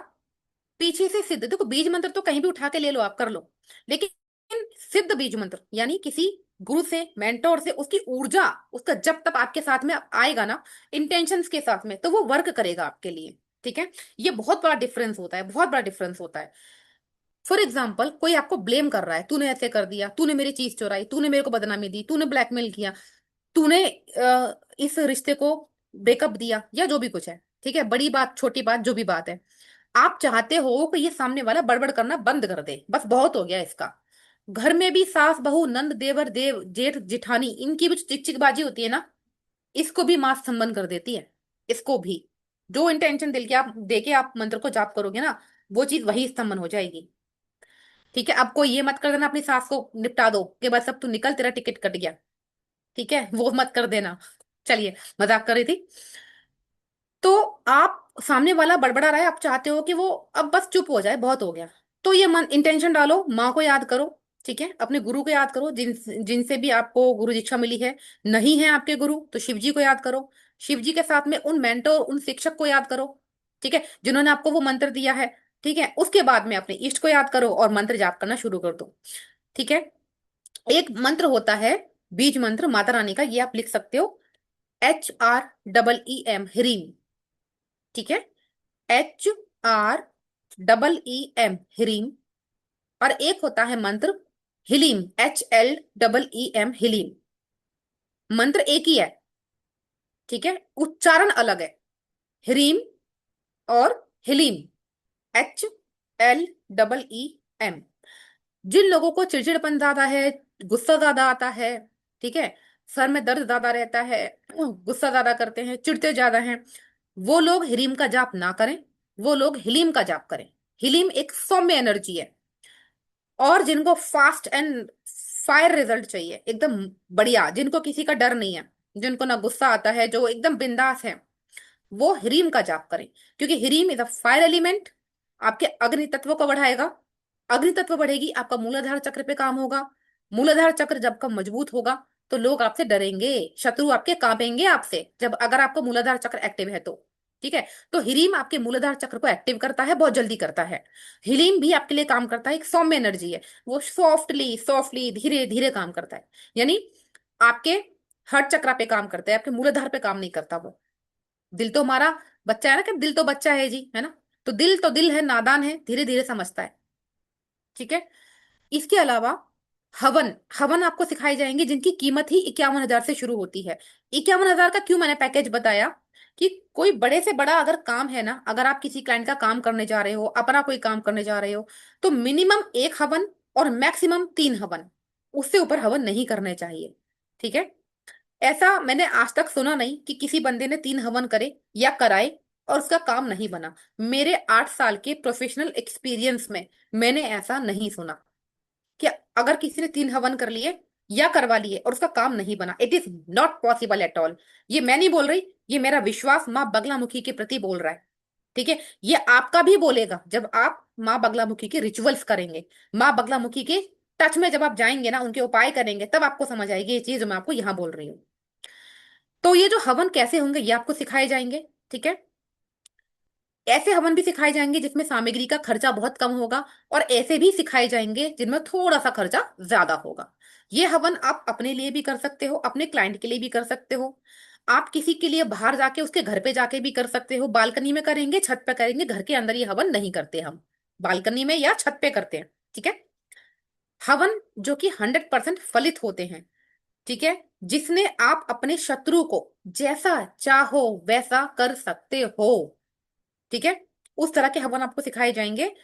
पीछे से सिद्ध, देखो बीज मंत्र तो कहीं भी उठा के ले लो, आप कर लो, लेकिन सिद्ध बीज मंत्र यानी किसी गुरु से, मेंटोर से, उसकी ऊर्जा, उसका जब तक आपके साथ में आएगा ना, इंटेंशंस के साथ में, तो वो वर्क करेगा आपके लिए। ठीक है, ये बहुत बड़ा डिफरेंस होता है, बहुत बड़ा डिफरेंस होता है। फॉर एग्जाम्पल, कोई आपको ब्लेम कर रहा है, तूने ऐसे कर दिया, तूने मेरी चीज चुराई, तूने मेरे को बदनामी दी, तूने ब्लैकमेल किया, तूने इस रिश्ते को ब्रेकअप दिया, या जो भी कुछ है, ठीक है, बड़ी बात छोटी बात जो भी बात है, आप चाहते हो कि ये सामने वाला बड़बड़ करना बंद कर दे, बस बहुत हो गया इसका, घर में भी सास बहू नंद देवर देव जेठ जिठानी, इनकी भी चिक चिकबाजी होती है ना, इसको भी मां स्तंभन कर देती है। इसको भी जो इंटेंशन दिल के आप देके आप मंत्र को जाप करोगे ना, वो चीज वही स्तंभन हो जाएगी। ठीक है, अब कोई ये मत कर देना अपनी सास को निपटा दो कि बस अब तू निकल, तेरा टिकट कट गया। ठीक है, वो मत कर देना। चलिए, मजाक कर रही थी। तो आप सामने वाला बड़बड़ा रहा है, आप चाहते हो कि वो अब बस चुप हो जाए, बहुत हो गया। तो ये मन इंटेंशन डालो, माँ को याद करो। ठीक है, अपने गुरु को याद करो, जिनसे भी आपको गुरु दीक्षा मिली है। नहीं है आपके गुरु तो शिव जी को याद करो। शिव जी के साथ में उन मेंटोर, उन शिक्षक को याद करो। ठीक है, जिन्होंने आपको वो मंत्र दिया है। ठीक है, उसके बाद में अपने इष्ट को याद करो और मंत्र जाप करना शुरू कर दो। ठीक है, एक मंत्र होता है बीज मंत्र माता रानी का, ये आप लिख सकते हो। HREEM, ह्रीम। ठीक है, HREEM, ह्रीम। और एक होता है मंत्र हिलीम, HLEEM, हिलीम। मंत्र एक ही है, ठीक है, उच्चारण अलग है। ह्रीम और हिलीम, HLEEM। जिन लोगों को चिड़चिड़पन ज्यादा है, गुस्सा ज्यादा आता है, ठीक है, सर में दर्द ज्यादा रहता है, गुस्सा ज्यादा करते हैं, चिढ़ते ज्यादा हैं, वो लोग हिलीम का जाप ना करें, वो लोग हिलीम का जाप करें। हिलीम एक सौम्य एनर्जी है। और जिनको फास्ट एंड फायर रिजल्ट चाहिए, एकदम बढ़िया, जिनको किसी का डर नहीं है, जिनको ना गुस्सा आता है, जो एकदम बिंदास है, वो ह्रीम का जाप करें। क्योंकि ह्रीम इज अ फायर एलिमेंट, आपके अग्नि तत्व को बढ़ाएगा। अग्नि तत्व बढ़ेगी, आपका मूलाधार चक्र पे काम होगा। मूलाधार चक्र जब कब मजबूत होगा, तो लोग आपसे डरेंगे, शत्रु आपके कांपेंगे आपसे, जब अगर आपका मूलाधार चक्र एक्टिव है तो। ठीक है, तो हिलीम आपके मूलाधार चक्र को एक्टिव करता है, बहुत जल्दी करता है। हिलीम भी आपके लिए काम करता है, एक सौम्य एनर्जी है। वो सॉफ्टली सॉफ्टली धीरे धीरे काम करता है। यानी आपके हर चक्रा पे काम करता है, आपके मूलाधार पे काम नहीं करता वो। दिल तो हमारा बच्चा है ना, कि दिल तो बच्चा है जी, है ना। तो दिल है, नादान है, धीरे धीरे समझता है। ठीक है, इसके अलावा हवन, हवन आपको सिखाए जाएंगे जिनकी कीमत ही 51,000 से शुरू होती है। 51,000 का क्यों मैंने पैकेज बताया, कि कोई बड़े से बड़ा अगर काम है ना, अगर आप किसी क्लाइंट का काम करने जा रहे हो, अपना कोई काम करने जा रहे हो, तो मिनिमम एक हवन और मैक्सिमम 3 हवन, उससे ऊपर हवन नहीं करने चाहिए। ठीक है, ऐसा मैंने आज तक सुना नहीं कि किसी बंदे ने 3 हवन करे या कराए और उसका काम नहीं बना। मेरे 8 साल के प्रोफेशनल एक्सपीरियंस में मैंने ऐसा नहीं सुना कि अगर किसी ने 3 हवन कर लिए या करवा लिए और उसका काम नहीं बना। It is not possible at all. ये मैं नहीं बोल रही, ये मेरा विश्वास माँ बगलामुखी के प्रति बोल रहा है। ठीक है, ये आपका भी बोलेगा जब आप माँ बगलामुखी के रिचुअल्स करेंगे, माँ बगलामुखी के टच में जब आप जाएंगे ना, उनके उपाय करेंगे, तब आपको समझ आएगी ये चीज जो मैं आपको यहाँ बोल रही हूँ। तो ये जो हवन कैसे होंगे ये आपको सिखाए जाएंगे। ठीक है, ऐसे हवन भी सिखाए जाएंगे जिसमें सामग्री का खर्चा बहुत कम होगा, और ऐसे भी सिखाए जाएंगे जिनमें थोड़ा सा खर्चा ज्यादा होगा। ये हवन आप अपने लिए भी कर सकते हो, अपने क्लाइंट के लिए भी कर सकते हो। आप किसी के लिए बाहर जाके उसके घर पे जाके भी कर सकते हो, बालकनी में करेंगे, छत पे करेंगे, घर के अंदर ये हवन नहीं करते हम, बालकनी में या छत पे करते हैं। ठीक है, हवन जो कि 100% फलित होते हैं। ठीक है, जिसने आप अपने शत्रु को जैसा चाहो वैसा कर सकते हो। ठीक है, उस तरह के हवन आपको सिखाए जाएंगे।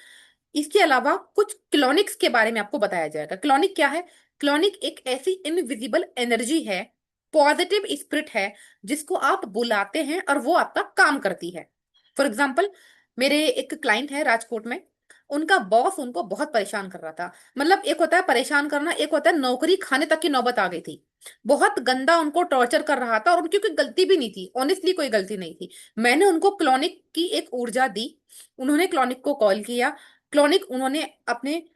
इसके अलावा कुछ क्लोनिक्स के बारे में आपको बताया जाएगा। क्लोनिक क्या है? क्लोनिक एक ऐसी इनविजिबल एनर्जी है, पॉजिटिव स्पिरिट है, जिसको आप बुलाते हैं और वो आपका काम करती है। फॉर एग्जाम्पल, मेरे एक क्लाइंट है राजकोट में, उनका बॉस उनको बहुत परेशान कर रहा था। मतलब एक होता है परेशान करना, एक होता है नौकरी खाने तक की नौबत आ गई थी। बहुत गंदा उनको टॉर्चर कर रहा था, और उनकी कोई गलती भी नहीं थी, ऑनेस्टली कोई गलती नहीं थी। मैंने उनको क्लोनिक की एक ऊर्जा दी, उन्होंने क्लोनिक को कॉल किया। क्लोनिक उन्होंने अपने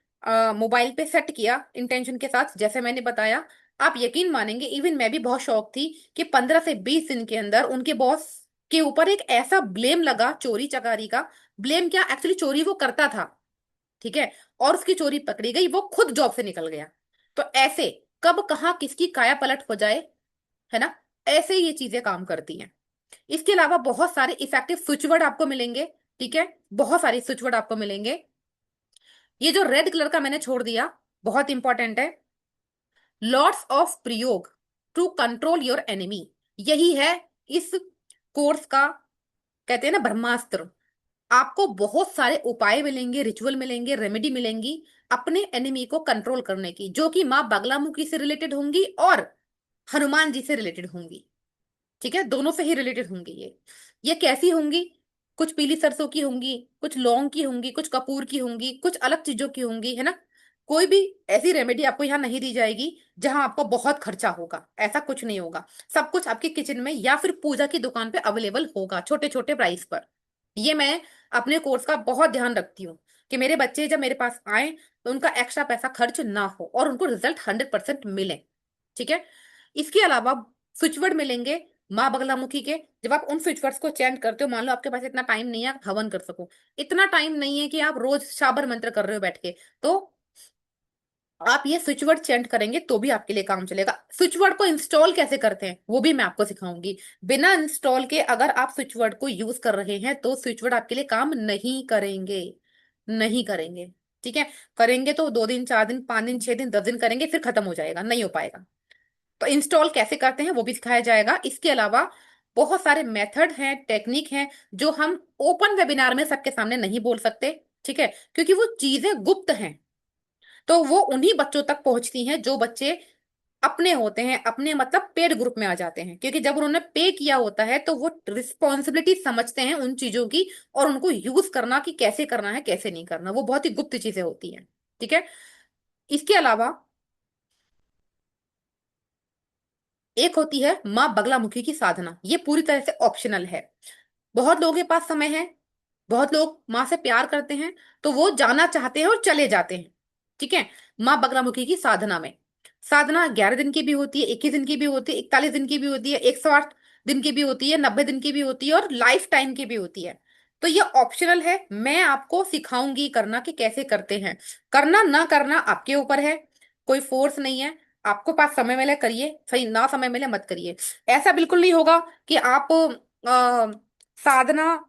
मोबाइल पे सेट किया इंटेंशन के साथ, जैसे मैंने बताया। आप यकीन मानेंगे, इवन मैं भी बहुत शौक थी कि 15 से 20 दिन के अंदर उनके बॉस के ऊपर एक ऐसा ब्लेम लगा, चोरी चकारी का। ब्लेम क्या, एक्चुअली चोरी वो करता था। ठीक है, और उसकी चोरी पकड़ी गई, वो खुद जॉब से निकल गया। तो ऐसे कब कहाँ किसकी काया पलट हो जाए, है ना, ऐसे ये चीजें काम करती हैं। इसके अलावा बहुत सारे इफेक्टिव स्विच वर्ड आपको मिलेंगे। ठीक है, बहुत सारे स्विच वर्ड आपको मिलेंगे। ये जो रेड कलर का मैंने छोड़ दिया, बहुत इंपॉर्टेंट है। लॉर्ड्स ऑफ प्रयोग टू कंट्रोल योर एनिमी, यही है इस कोर्स का, कहते हैं ना, ब्रह्मास्त्र। आपको बहुत सारे उपाय मिलेंगे, रिचुअल मिलेंगे, रेमेडी मिलेंगी। अपने एनिमी को कंट्रोल करने की, जो कि माँ बगलामुखी से रिलेटेड होंगी और हनुमान जी से रिलेटेड होंगी। ठीक है, दोनों से ही रिलेटेड होंगी ये कैसी होंगी? कुछ पीली सरसों की होंगी, कुछ लौंग की होंगी, कुछ कपूर की होंगी, कुछ अलग चीजों की होंगी, है ना। कोई भी ऐसी रेमेडी आपको यहाँ नहीं दी जाएगी जहां आपको बहुत खर्चा होगा, ऐसा कुछ नहीं होगा। सब कुछ आपके किचन में या फिर पूजा की दुकान पे अवेलेबल होगा, छोटे छोटे प्राइस पर। ये मैं अपने कोर्स का बहुत ध्यान रखती हूँ कि मेरे बच्चे जब मेरे पास आए तो उनका एक्स्ट्रा पैसा खर्च ना हो और उनको रिजल्ट 100% मिले। ठीक है। इसके अलावा स्विचवर्ड मिलेंगे माँ बगलामुखी के। जब आप उन स्विचवर्ड्स को चैंट करते हो, मान लो आपके पास इतना टाइम नहीं है आप हवन कर सको, इतना टाइम नहीं है कि आप रोज शाबर मंत्र कर रहे हो बैठ के, तो आप ये स्विचवर्ड चेंट करेंगे तो भी आपके लिए काम चलेगा। स्विचवर्ड को इंस्टॉल कैसे करते हैं वो भी मैं आपको सिखाऊंगी। बिना इंस्टॉल के अगर आप स्विचवर्ड को यूज कर रहे हैं तो स्विचवर्ड आपके लिए काम नहीं करेंगे, नहीं करेंगे। ठीक है। करेंगे तो 2 दिन 4 दिन 5 दिन 6 दिन 10 दिन करेंगे, फिर खत्म हो जाएगा, नहीं हो पाएगा। तो इंस्टॉल कैसे करते हैं वो भी सिखाया जाएगा। इसके अलावा बहुत सारे मेथड हैं, टेक्निक हैं, जो हम ओपन वेबिनार में सबके सामने नहीं बोल सकते। ठीक है, क्योंकि वो चीजें गुप्त हैं। तो वो उन्हीं बच्चों तक पहुंचती हैं जो बच्चे अपने होते हैं, अपने मतलब पेड ग्रुप में आ जाते हैं, क्योंकि जब उन्होंने पे किया होता है तो वो रिस्पॉन्सिबिलिटी समझते हैं उन चीजों की, और उनको यूज करना कि कैसे करना है कैसे नहीं करना, वो बहुत ही गुप्त चीजें होती हैं। ठीक है। इसके अलावा एक होती है माँ बगलामुखी की साधना, ये पूरी तरह से ऑप्शनल है। बहुत लोगों के पास समय है, बहुत लोग माँ से प्यार करते हैं, तो वो जाना चाहते हैं और चले जाते हैं। ठीक है। माँ बगलामुखी की साधना में, साधना 11 दिन की भी होती है, 21 दिन की भी होती है, 41 दिन की भी होती है, 108 दिन की भी होती है, 90 दिन की भी होती है और लाइफ टाइम की भी होती है। तो ये ऑप्शनल है, मैं आपको सिखाऊंगी करना कि कैसे करते हैं। करना ना करना आपके ऊपर है, कोई फोर्स नहीं है। आपको पास समय मिले करिए, सही ना समय मिले मत करिए। ऐसा बिल्कुल नहीं होगा कि आप साधना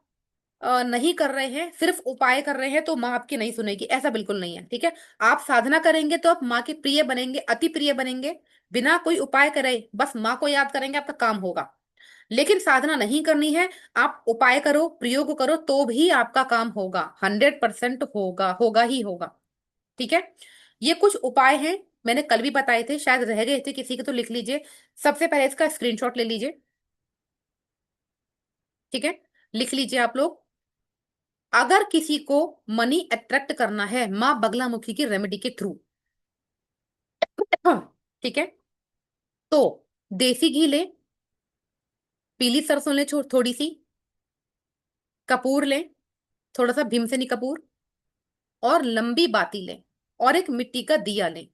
नहीं कर रहे हैं, सिर्फ उपाय कर रहे हैं तो माँ आपकी नहीं सुनेगी, ऐसा बिल्कुल नहीं है। ठीक है। आप साधना करेंगे तो आप माँ के प्रिय बनेंगे, अति प्रिय बनेंगे। बिना कोई उपाय करे बस माँ को याद करेंगे, आपका काम होगा। लेकिन साधना नहीं करनी है, आप उपाय करो, प्रयोग करो, तो भी आपका काम होगा, 100% होगा, होगा ही होगा। ठीक है। ये कुछ उपाय हैं, मैंने कल भी बताए थे, शायद रह गए थे किसी के, तो लिख लीजिए। सबसे पहले इसका स्क्रीनशॉट ले लीजिए। ठीक है, लिख लीजिए आप लोग। अगर किसी को मनी अट्रैक्ट करना है माँ बगलामुखी की रेमेडी के थ्रू, ठीक है, तो देसी घी ले, पीली सरसों ले थोड़ी सी, कपूर ले, थोड़ा सा भीमसेनी कपूर, और लंबी बाती ले, और एक मिट्टी का दिया ले।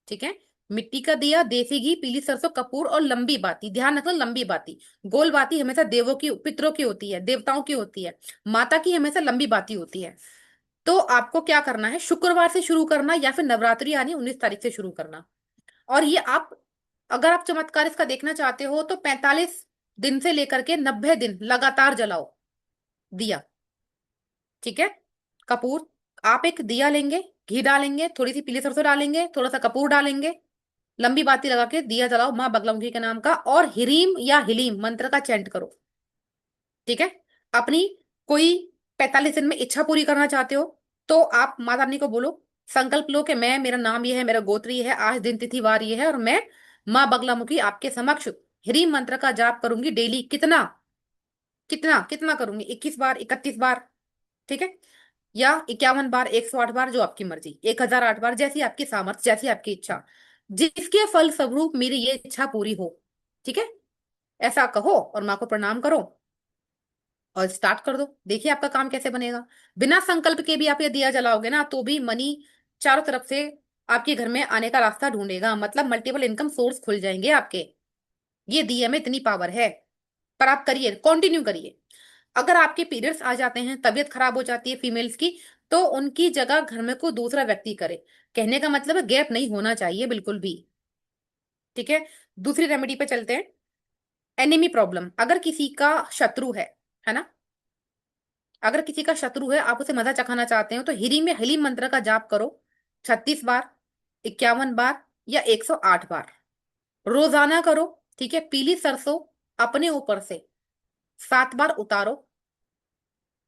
ठीक है। मिट्टी का दिया, देसी घी, पीली सरसों, कपूर और लंबी बाती। ध्यान रखना, लंबी बाती। गोल बाती हमेशा देवों की, पितरों की होती है, देवताओं की होती है। माता की हमेशा लंबी बाती होती है। तो आपको क्या करना है, शुक्रवार से शुरू करना या फिर नवरात्रि यानी 19 तारीख से शुरू करना। और ये आप, अगर आप चमत्कार इसका देखना चाहते हो तो 45 दिन से लेकर के 90 दिन लगातार जलाओ दिया। ठीक है। कपूर, आप एक दिया लेंगे, घी डालेंगे, थोड़ी सी पीली सरसों डालेंगे, थोड़ा सा कपूर डालेंगे, लंबी बाती लगा के दिया जलाओ माँ बगलामुखी के नाम का, और हिरीम या हिलीम मंत्र का चैंट करो। ठीक है। अपनी कोई 45 दिन में इच्छा पूरी करना चाहते हो तो आप माता रानी को बोलो, संकल्प लो कि मैं, मेरा नाम ये है, मेरा गोत्र ये है, आज दिन तिथि वार ये है, और मैं माँ बगलामुखी आपके समक्ष ह्रीम मंत्र का जाप करूंगी डेली। कितना कितना कितना करूंगी, 21 बार, 31 बार। ठीक है। या 51 बार, 108 बार, जो आपकी मर्जी, 1008 बार, जैसी आपकी सामर्थ्य, जैसी आपकी इच्छा, जिसके फल स्वरूप मेरी ये इच्छा पूरी हो। ठीक है। ऐसा कहो और माँ को प्रणाम करो और स्टार्ट कर दो, देखिए आपका काम कैसे बनेगा। बिना संकल्प के भी आप ये दिया जलाओगे ना तो भी मनी चारों तरफ से आपके घर में आने का रास्ता ढूंढेगा, मतलब मल्टीपल इनकम सोर्स खुल जाएंगे आपके। ये दिए में इतनी पावर है। पर आप करिए, कंटिन्यू करिए। अगर आपके पीरियड्स आ जाते हैं, तबीयत खराब हो जाती है फीमेल्स की, तो उनकी जगह घर में कोई दूसरा व्यक्ति करे। कहने का मतलब है गैप नहीं होना चाहिए बिल्कुल भी। ठीक है। दूसरी रेमेडी पे चलते हैं। एनिमी प्रॉब्लम, अगर किसी का शत्रु है ना, अगर किसी का शत्रु है, आप उसे मजा चखाना चाहते हो, तो हिरी में हलीम मंत्र का जाप करो 36 बार, 51 बार या 108 बार, रोजाना करो। ठीक है। पीली सरसों अपने ऊपर से 7 बार उतारो।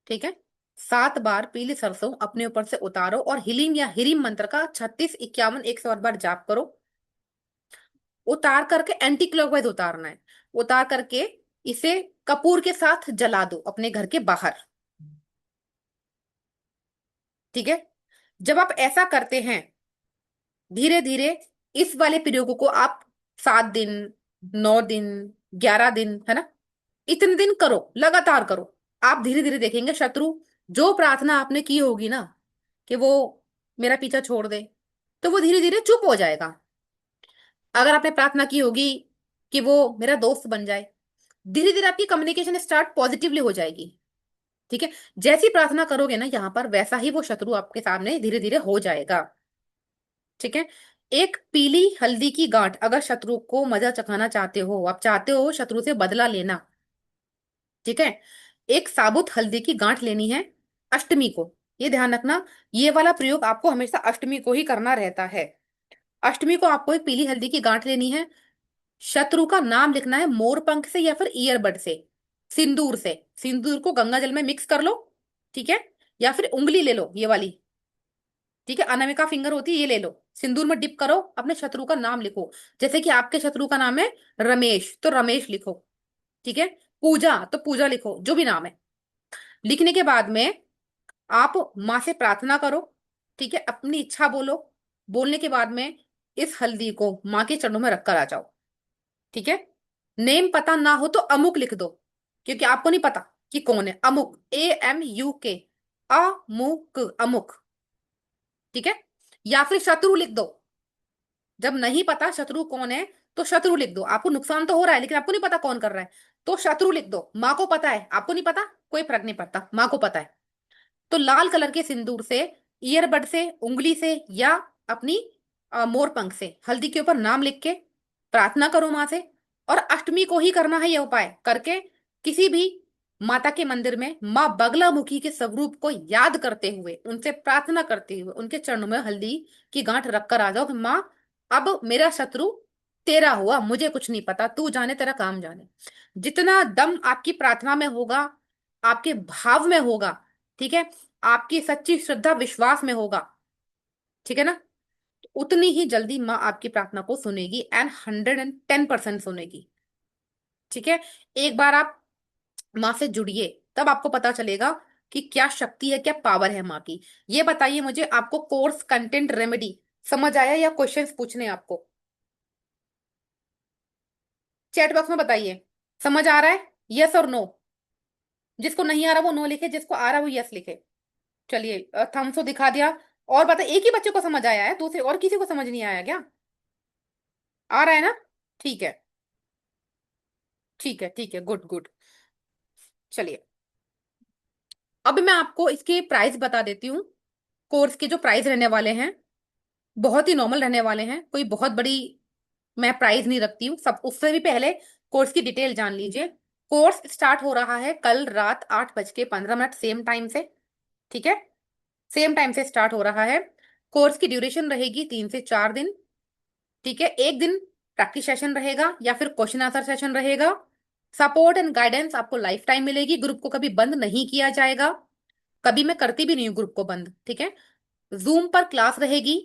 ठीक है। 7 बार पीली सरसों अपने ऊपर से उतारो और हिलिंग या हिरिम मंत्र का 36, 51, 108 बार जाप करो। उतार करके एंटी क्लॉकवाइज उतारना है। उतार करके इसे कपूर के साथ जला दो अपने घर के बाहर। ठीक है। जब आप ऐसा करते हैं, धीरे धीरे इस वाले प्रयोगों को आप 7 दिन, 9 दिन, 11 दिन, है ना, इतने दिन करो, लगातार करो। आप धीरे धीरे देखेंगे शत्रु जो प्रार्थना आपने की होगी ना कि वो मेरा पीछा छोड़ दे, तो वो धीरे धीरे चुप हो जाएगा। अगर आपने प्रार्थना की होगी कि वो मेरा दोस्त बन जाए, धीरे धीरे आपकी कम्युनिकेशन स्टार्ट पॉजिटिवली हो जाएगी। ठीक है। जैसी प्रार्थना करोगे ना यहाँ पर, वैसा ही वो शत्रु आपके सामने धीरे धीरे हो जाएगा। ठीक है। एक पीली हल्दी की गांठ, अगर शत्रु को मजा चखाना चाहते हो, आप चाहते हो शत्रु से बदला लेना, ठीक है, एक साबुत हल्दी की गांठ लेनी है अष्टमी को। ये ध्यान रखना, ये वाला प्रयोग आपको हमेशा अष्टमी को ही करना रहता है। अष्टमी को आपको एक पीली हल्दी की गांठ लेनी है। शत्रु का नाम लिखना है मोर पंख से या फिर ईयरबड से, सिंदूर से। सिंदूर को गंगा जल में मिक्स कर लो। ठीक है। या फिर उंगली ले लो, ये वाली। ठीक है, अनामिका फिंगर होती है, ये ले लो। सिंदूर में डिप करो, अपने शत्रु का नाम लिखो। जैसे कि आपके शत्रु का नाम है रमेश, तो रमेश लिखो। ठीक है। पूजा, तो पूजा लिखो, जो भी नाम है। लिखने के बाद में आप माँ से प्रार्थना करो। ठीक है, अपनी इच्छा बोलो। बोलने के बाद में इस हल्दी को माँ के चरणों में रखकर आ जाओ। ठीक है। नेम पता ना हो तो अमुक लिख दो, क्योंकि आपको नहीं पता कि कौन है। अमुक, AMUK, अमुक, अमुक। ठीक है। या फिर शत्रु लिख दो। जब नहीं पता शत्रु कौन है, तो शत्रु लिख दो। आपको नुकसान तो हो रहा है, लेकिन आपको नहीं पता कौन कर रहा है, तो शत्रु लिख दो। माँ को पता है, आपको नहीं पता, कोई फर्क नहीं पड़ता, माँ को पता है। तो लाल कलर के सिंदूर से, ईयरबड से, उंगली से, या अपनी मोरपंख से हल्दी के ऊपर नाम लिख के प्रार्थना करो माँ से। और अष्टमी को ही करना है ये उपाय करके। किसी भी माता के मंदिर में माँ बगलामुखी के स्वरूप को याद करते हुए, उनसे प्रार्थना करते हुए, उनके चरणों में हल्दी की गांठ रखकर आ जाओ कि माँ, अब मेरा शत्रु तेरा हुआ, मुझे कुछ नहीं पता, तू जाने, तेरा काम जाने। जितना दम आपकी प्रार्थना में होगा, आपके भाव में होगा, ठीक है, आपकी सच्ची श्रद्धा विश्वास में होगा, ठीक है ना, तो उतनी ही जल्दी माँ आपकी प्रार्थना को सुनेगी, एंड 110% सुनेगी। ठीक है। एक बार आप माँ से जुड़िए, तब आपको पता चलेगा कि क्या शक्ति है, क्या पावर है माँ की। ये बताइए मुझे, आपको कोर्स कंटेंट रेमेडी समझ आया या क्वेश्चंस पूछने हैं आपको? चैट बॉक्स में बताइए, समझ आ रहा है, यस और नो। जिसको नहीं आ रहा वो नो लिखे, जिसको आ रहा वो यस लिखे। चलिए, थम्स तो दिखा दिया। और बता, एक ही बच्चे को समझ आया है, दूसरे और किसी को समझ नहीं आया क्या? आ रहा है ना? ठीक है, ठीक है, ठीक है, गुड गुड। चलिए, अब मैं आपको इसके प्राइस बता देती हूँ। कोर्स के जो प्राइस रहने वाले हैं, बहुत ही नॉर्मल रहने वाले हैं, कोई बहुत बड़ी मैं प्राइस नहीं रखती हूँ। सब उससे भी पहले कोर्स की डिटेल जान लीजिए। कोर्स स्टार्ट हो रहा है कल रात 8:15 सेम टाइम से। ठीक है, सेम टाइम से स्टार्ट हो रहा है। कोर्स की ड्यूरेशन रहेगी 3 से 4 दिन। ठीक है, एक दिन प्रैक्टिस सेशन रहेगा या फिर क्वेश्चन आंसर सेशन रहेगा। सपोर्ट एंड गाइडेंस आपको लाइफ टाइम मिलेगी। ग्रुप को कभी बंद नहीं किया जाएगा, कभी मैं करती भी नहीं हूँ ग्रुप को बंद। ठीक है। जूम पर क्लास रहेगी,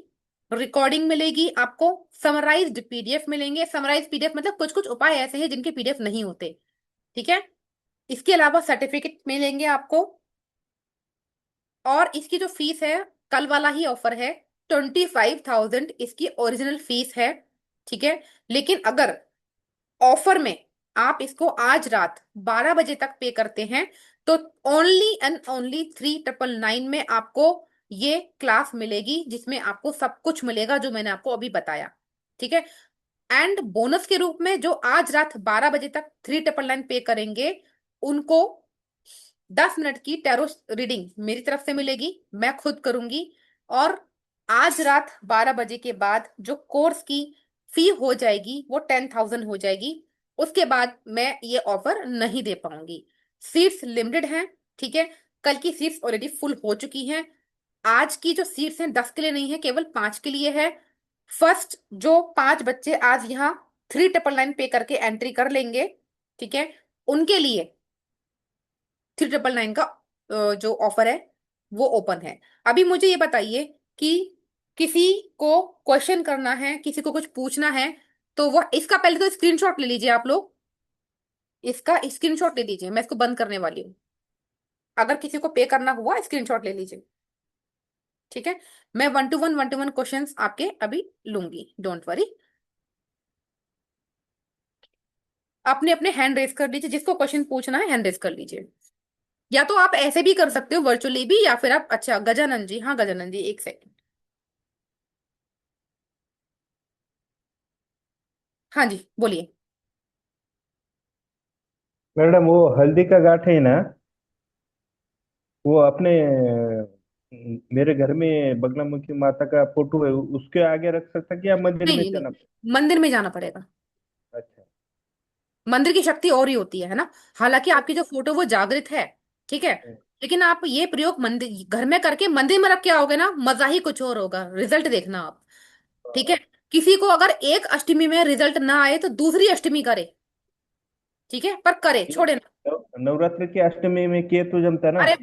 रिकॉर्डिंग मिलेगी आपको, समराइज्ड PDF मिलेंगे। समराइज्ड PDF मतलब कुछ कुछ उपाय ऐसे हैं जिनके PDF नहीं होते। ठीक है। इसके अलावा सर्टिफिकेट मिलेंगे आपको। और इसकी जो फीस है, कल वाला ही ऑफर है, 25,000 इसकी ओरिजिनल फीस है। ठीक है। लेकिन अगर ऑफर में आप इसको आज रात 12 बजे तक पे करते हैं, तो ओनली एंड ओनली 3,999 में आपको ये क्लास मिलेगी, जिसमें आपको सब कुछ मिलेगा जो मैंने आपको अभी बताया। ठीक है। एंड बोनस के रूप में जो आज रात 12 बजे तक 3,999 पे करेंगे, उनको 10 मिनट की टैरो रीडिंग मेरी तरफ से मिलेगी, मैं खुद करूंगी। और आज रात 12 बजे के बाद जो कोर्स की फी हो जाएगी वो 10,000 हो जाएगी। उसके बाद मैं ये ऑफर नहीं दे पाऊंगी। सीट्स लिमिटेड हैं। ठीक है। कल की सीट्स ऑलरेडी फुल हो चुकी हैं। आज की जो सीट्स हैं 10 के लिए नहीं है, केवल 5 के लिए है। फर्स्ट जो 5 बच्चे आज यहाँ 3,999 पे करके एंट्री कर लेंगे, ठीक है, उनके लिए 3,999 का जो ऑफर है वो ओपन है। अभी मुझे ये बताइए कि किसी को क्वेश्चन करना है, किसी को कुछ पूछना है, तो वो इसका पहले तो स्क्रीनशॉट ले लीजिए आप लोग। इसका स्क्रीनशॉट ले लीजिए, मैं इसको बंद करने वाली हूँ। अगर किसी को पे करना हुआ स्क्रीनशॉट ले लीजिए। ठीक है, मैं 1 to 1 क्वेश्चंस आपके अभी लूंगी, डोंट वरी। अपने अपने हैंड रेस कर लीजिए, जिसको क्वेश्चन पूछना है हैंड रेस कर लीजिए। या तो आप ऐसे भी कर सकते हो वर्चुअली भी, या फिर आप, अच्छा गजानन जी, हाँ गजानन जी, एक सेकंड। हाँ जी बोलिए। मैडम वो हल्दी का गाठ है ना, वो अपने मेरे घर में बगलामुखी माता का फोटो है, उसके आगे रख सकता कि या मंदिर नहीं में नहीं जाना नहीं, मंदिर में जाना पड़ेगा। पड़ेगा? अच्छा। मंदिर की शक्ति और ही होती है ना। हालांकि आपकी जो फोटो वो जागृत है, ठीक है, लेकिन आप ये प्रयोग मंदिर घर में करके मंदिर में रख के आओगे ना, मजा ही कुछ और होगा, रिजल्ट देखना आप। ठीक है, किसी को अगर एक अष्टमी में रिजल्ट ना आए तो दूसरी अष्टमी करे, ठीक है, पर करे, छोड़े ना। नवरात्र की अष्टमी में किए तो जमता ना। अरे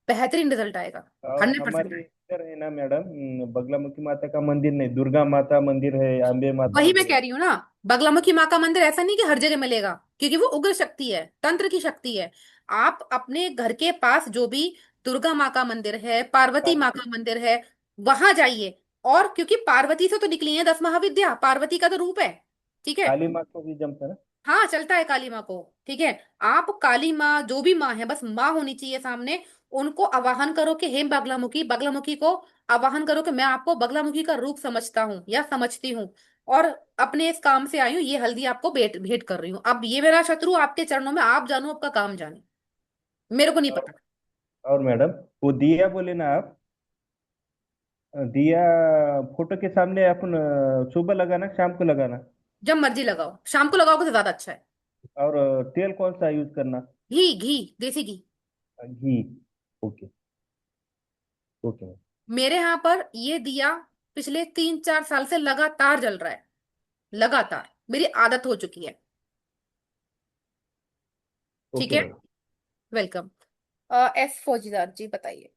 बेहतरीन रिजल्ट आएगा, और 100%। हमारे इधर है ना मैडम, बगलामुखी माता का मंदिर नहीं, दुर्गा माता मंदिर है, अम्बे माता वही मैं मंदिर है। कह रही हूँ ना, बगलामुखी माँ का मंदिर ऐसा नहीं कि हर जगह मिलेगा, क्योंकि वो उग्र शक्ति है, तंत्र की शक्ति है। आप अपने घर के पास जो भी दुर्गा माँ का मंदिर है, पार्वती काली माँ का मंदिर है, वहां जाइए। और क्योंकि पार्वती से तो निकली है 10 महाविद्या, पार्वती का तो रूप है। ठीक है, काली माँ को भी जमता ना। हाँ चलता है काली माँ को। ठीक है, आप काली माँ जो भी माँ है, बस माँ होनी चाहिए सामने। उनको आवाहन करो कि हे बगलामुखी, बगलामुखी को आवाहन करो कि मैं आपको बगलामुखी का रूप समझता हूँ या समझती हूँ, और अपने इस काम से आई हूँ, ये हल्दी आपको भेंट भेंट कर रही हूँ। अब ये मेरा शत्रु आपके चरणों में, आप जानो आपका काम जाने, मेरे को नहीं और, पता। और मैडम, वो दिया बोले ना आप, दिया फोटो के सामने अपन सुबह लगाना शाम को लगाना? जब मर्जी लगाओ, शाम को लगाओगे तो ज्यादा अच्छा है। और तेल कौन सा यूज करना? घी, घी, देसी घी। घी। ओके। ओके। मेरे यहाँ पर ये दिया पिछले 3 4 साल से लगातार जल रहा है, लगातार, मेरी आदत हो चुकी है। ठीक ओके है, मैडम। वेलकम। एस फौजीदार जी बताइए,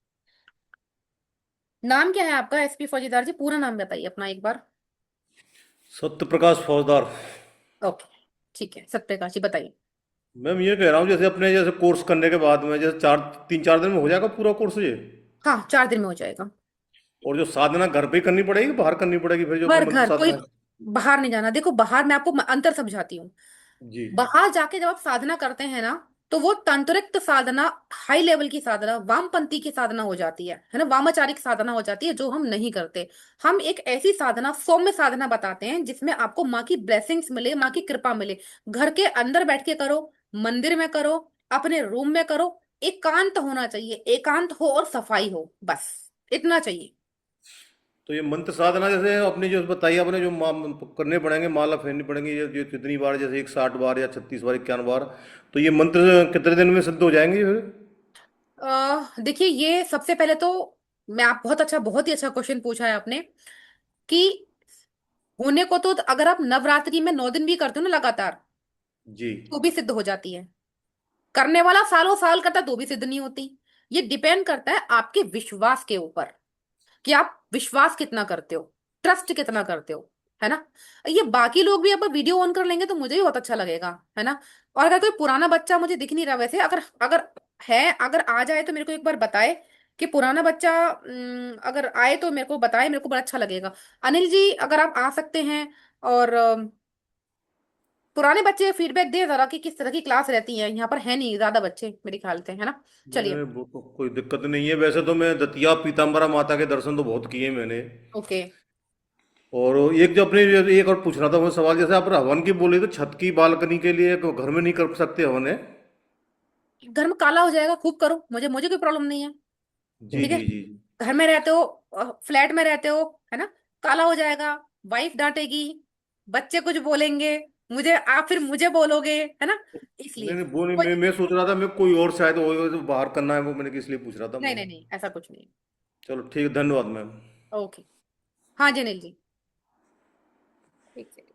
नाम क्या है आपका? एसपी फौजीदार जी, पूरा नाम बताइए अपना एक बार। सत्य प्रकाश फौजदार। ओके, ठीक है, सत्यप्रकाश जी बताइए। मैम ये कह रहा हूँ जैसे अपने जैसे कोर्स करने के बाद में जैसे 3 4 दिन में हो जाएगा पूरा कोर्स ये। हाँ 4 दिन में हो जाएगा। और जो साधना घर पे ही करनी पड़ेगी बाहर करनी पड़ेगी फिर जो अपने घर मंत्र घर कोई, साधना है? बाहर नहीं जाना। देखो बाहर मैं आपको अंतर समझाती हूँ। जी। बाहर जाके जब आप साधना करते हैं ना, तो वो तंत्रिक साधना, हाई लेवल की साधना, वामपंथी की साधना हो जाती है ना, वामाचारिक साधना हो जाती है, जो हम नहीं करते। हम एक ऐसी साधना, सौम्य साधना बताते हैं जिसमें आपको माँ की ब्लेसिंग्स मिले, माँ की कृपा मिले। घर के अंदर बैठ के करो, मंदिर में करो, अपने रूम में करो। एकांत होना चाहिए, एकांत हो और सफाई हो, बस इतना चाहिए। तो ये मंत्र साधना जैसे अपनी जो बताइए आपने जो करने पड़ेंगे, माला फेरनी पड़ेंगी ये कितनी बार, जैसे 61 बार या 36 बार 51 बार, तो ये मंत्र कितने दिन में सिद्ध हो जाएंगे फिर? देखिए, ये सबसे पहले तो मैं, आप बहुत अच्छा, बहुत ही अच्छा क्वेश्चन पूछा है आपने, कि होने को तो अगर आप नवरात्रि में 9 दिन भी करते हो ना लगातार, जी। तो भी सिद्ध हो जाती है। करने वाला सालों साल करता तो भी सिद्ध नहीं होती। ये डिपेंड करता है आपके विश्वास के ऊपर, कि आप विश्वास कितना करते हो, ट्रस्ट कितना करते हो, है ना। ये बाकी लोग भी अब वीडियो ऑन कर लेंगे तो मुझे भी बहुत अच्छा लगेगा, है ना। और अगर कोई पुराना बच्चा, मुझे दिख नहीं रहा वैसे, अगर अगर है, अगर आ जाए तो मेरे को एक बार बताए कि पुराना बच्चा, अगर आए तो मेरे को बताए, मेरे को बड़ा अच्छा लगेगा। अनिल जी अगर आप आ सकते हैं, और पुराने बच्चे फीडबैक दे जरा कि किस तरह की क्लास रहती है। यहाँ पर है नहीं ज्यादा बच्चे मेरे ख्याल से, है ना। चलिए। मैं वो तो कोई दिक्कत नहीं है, वैसे तो मैं दतिया पीताम्बरा माता के दर्शन तो बहुत किए मैंने। ओके। और एक जो अपने एक और पूछ रहा था वो सवाल, जैसे आप हवन की बोली तो छत की बालकनी के लिए तो घर में नहीं कर सकते हवन है? घर में काला हो जाएगा, खूब करो, मुझे मुझे कोई प्रॉब्लम नहीं है। जी ठीक है, जी जी। घर में रहते हो, फ्लैट में रहते हो, है ना, काला हो जाएगा, वाइफ डांटेगी, बच्चे कुछ बोलेंगे, मुझे, आप फिर मुझे बोलोगे, है ना, नहीं इसलिए नहीं वो नहीं, कोई मैं दिक्कत सोच रहा था मैं कोई और शायद हो जो बाहर करना है वो मैंने किस लिए पूछ रहा था नहीं, मैं। नहीं, नहीं, ऐसा कुछ नहीं। चलो ठीक है, धन्यवाद मैम। ओके। हाँ जी अनिल जी, एक सेकंड।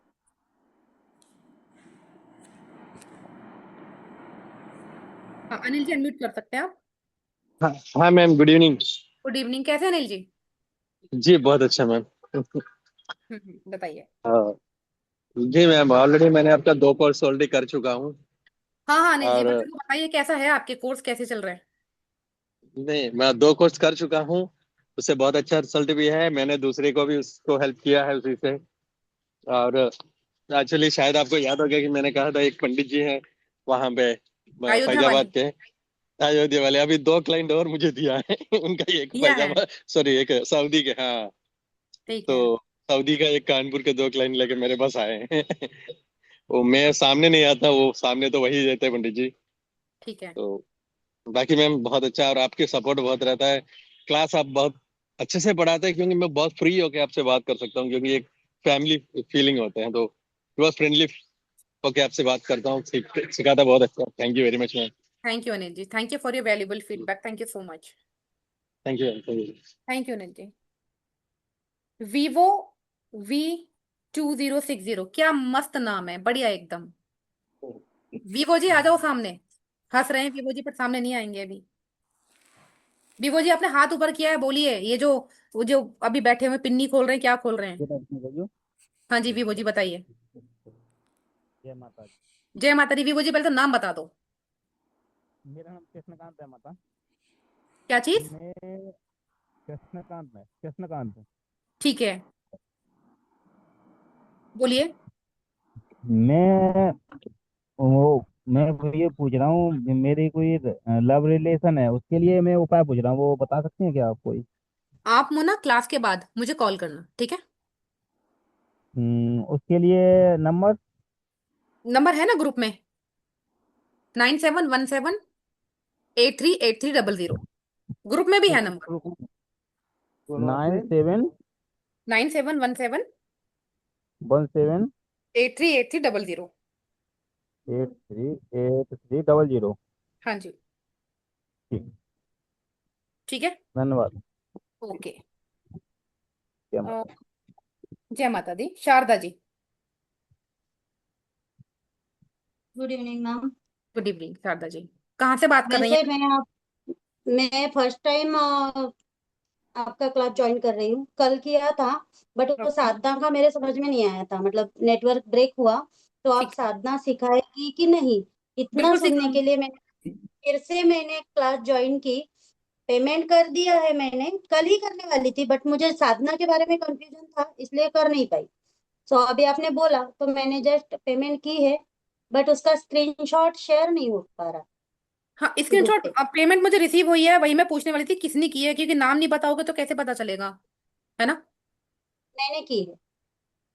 हाँ अनिल जी, अनम्यूट कर सकते हैं आप। हाँ हाँ ma'am, good evening. Good evening. कैसे हैं अनिल जी? जी बहुत अच्छा मैम। बताइए। हाँ जी मैम, ऑलरेडी मैंने आपका 2 कोर्स ऑलरेडी कर चुका हूँ। हाँ हाँ अनिल जी, और बच्चों को बताइए कैसा है आपके कोर्स, कैसे चल रहे हैं? नहीं, मैं 2 कोर्स कर चुका हूँ। उससे बहुत अच्छा रिजल्ट भी है। मैंने दूसरे को भी उसको हेल्प किया है उसी से। और एक्चुअली शायद आपको याद हो गया कि मैंने कहा था एक पंडित जी हैं वहाँ पे, अयोध्या फैजाबाद वाली। के। अयोध्या वाले अभी 2 क्लाइंट और मुझे दिया है उनका एक दिया है। फैजाबाद, सॉरी एक सऊदी के, हाँ। ठीक तो है। सऊदी का एक, कानपुर के 2 क्लाइंट लेके मेरे पास आए हैं वो मैं सामने नहीं आता, वो सामने तो वही रहते हैं पंडित जी। ठीक है। तो बाकी मैम बहुत अच्छा, और आपके सपोर्ट बहुत रहता है। क्लास आप बहुत अच्छे से पढ़ाते हैं, क्योंकि मैं बहुत फ्री होकर आपसे बात कर सकता हूँ, क्योंकि एक फैमिली फीलिंग होते हैं, तो बहुत फ्रेंडली होकर आपसे बात करता हूँ। सिखाता बहुत अच्छा। Thank you very much ma'am. Thank you Anil ji, thank you for your valuable feedback, thank you so much. Thank you, thank you. Thank you Anil ji. Vivo V2060, क्या मस्त नाम है, बढ़िया एकदम। वीवो जी आ जाओ सामने। हंस रहे हैं वीवो जी, पर सामने नहीं आएंगे अभी। वीवो जी आपने हाथ ऊपर किया है, बोलिए। ये जो वो जो अभी बैठे हुए पिन्नी खोल रहे हैं, क्या खोल रहे हैं? बेटा इसमें बोलियो। हाँ जी वीवो जी बताइए। जय माता दी। जय माता दी। वीवो जी पहले तो नाम बता दो। मेरा नाम कृष्णकांत है माता। क्या चीज? मैं कृष्णकांत। ठीक है, बोलिए। मैं वो मैं ये पूछ रहा हूँ, मेरी कोई लव रिलेशन है, उसके लिए मैं उपाय पूछ रहा हूँ, वो बता सकते हैं क्या आप कोई? आप ना क्लास के बाद मुझे कॉल करना, ठीक है? उसके लिए नंबर? नंबर है ना ग्रुप में, 9717838300। ग्रुप में भी है नंबर। 9717 9717838300। 838300। हाँ जी। ठीक। ठीक है। धन्यवाद। ओके। क्या अ, मतलब? जय माता दी। Sharda ji. Good evening ma'am. Good evening Sharda ji. कहाँ से बात कर रही वैसे हैं? मैं फर्स्ट टाइम आपका क्लास ज्वाइन कर रही हूँ। कल किया था, बट वो ओके। साधना का मेरे समझ में नहीं आया था, मतलब नेटवर्क ब्रेक हुआ। तो आप ठीक है, साधना सिखाएगी कि नहीं, इतना बिल्कुल सुनने के सिखाऊंगी। लिए मैंने फिर से मैंने क्लास ज्वाइन की। पेमेंट कर दिया है मैंने, कल ही करने वाली थी, बट मुझे साधना के बारे में कंफ्यूजन था, इसलिए कर नहीं पाई। सो अभी आपने बोला तो मैंने जस्ट पेमेंट की है, बट उसका स्क्रीनशॉट शेयर नहीं हो पा रहा हाँ ग्रुप स्क्रीनशॉट पे। पेमेंट मुझे रिसीव हुई है, वही मैं पूछने वाली थी किसने की है, क्योंकि नाम नहीं बताओगे तो कैसे पता चलेगा, है ना? मैंने की है।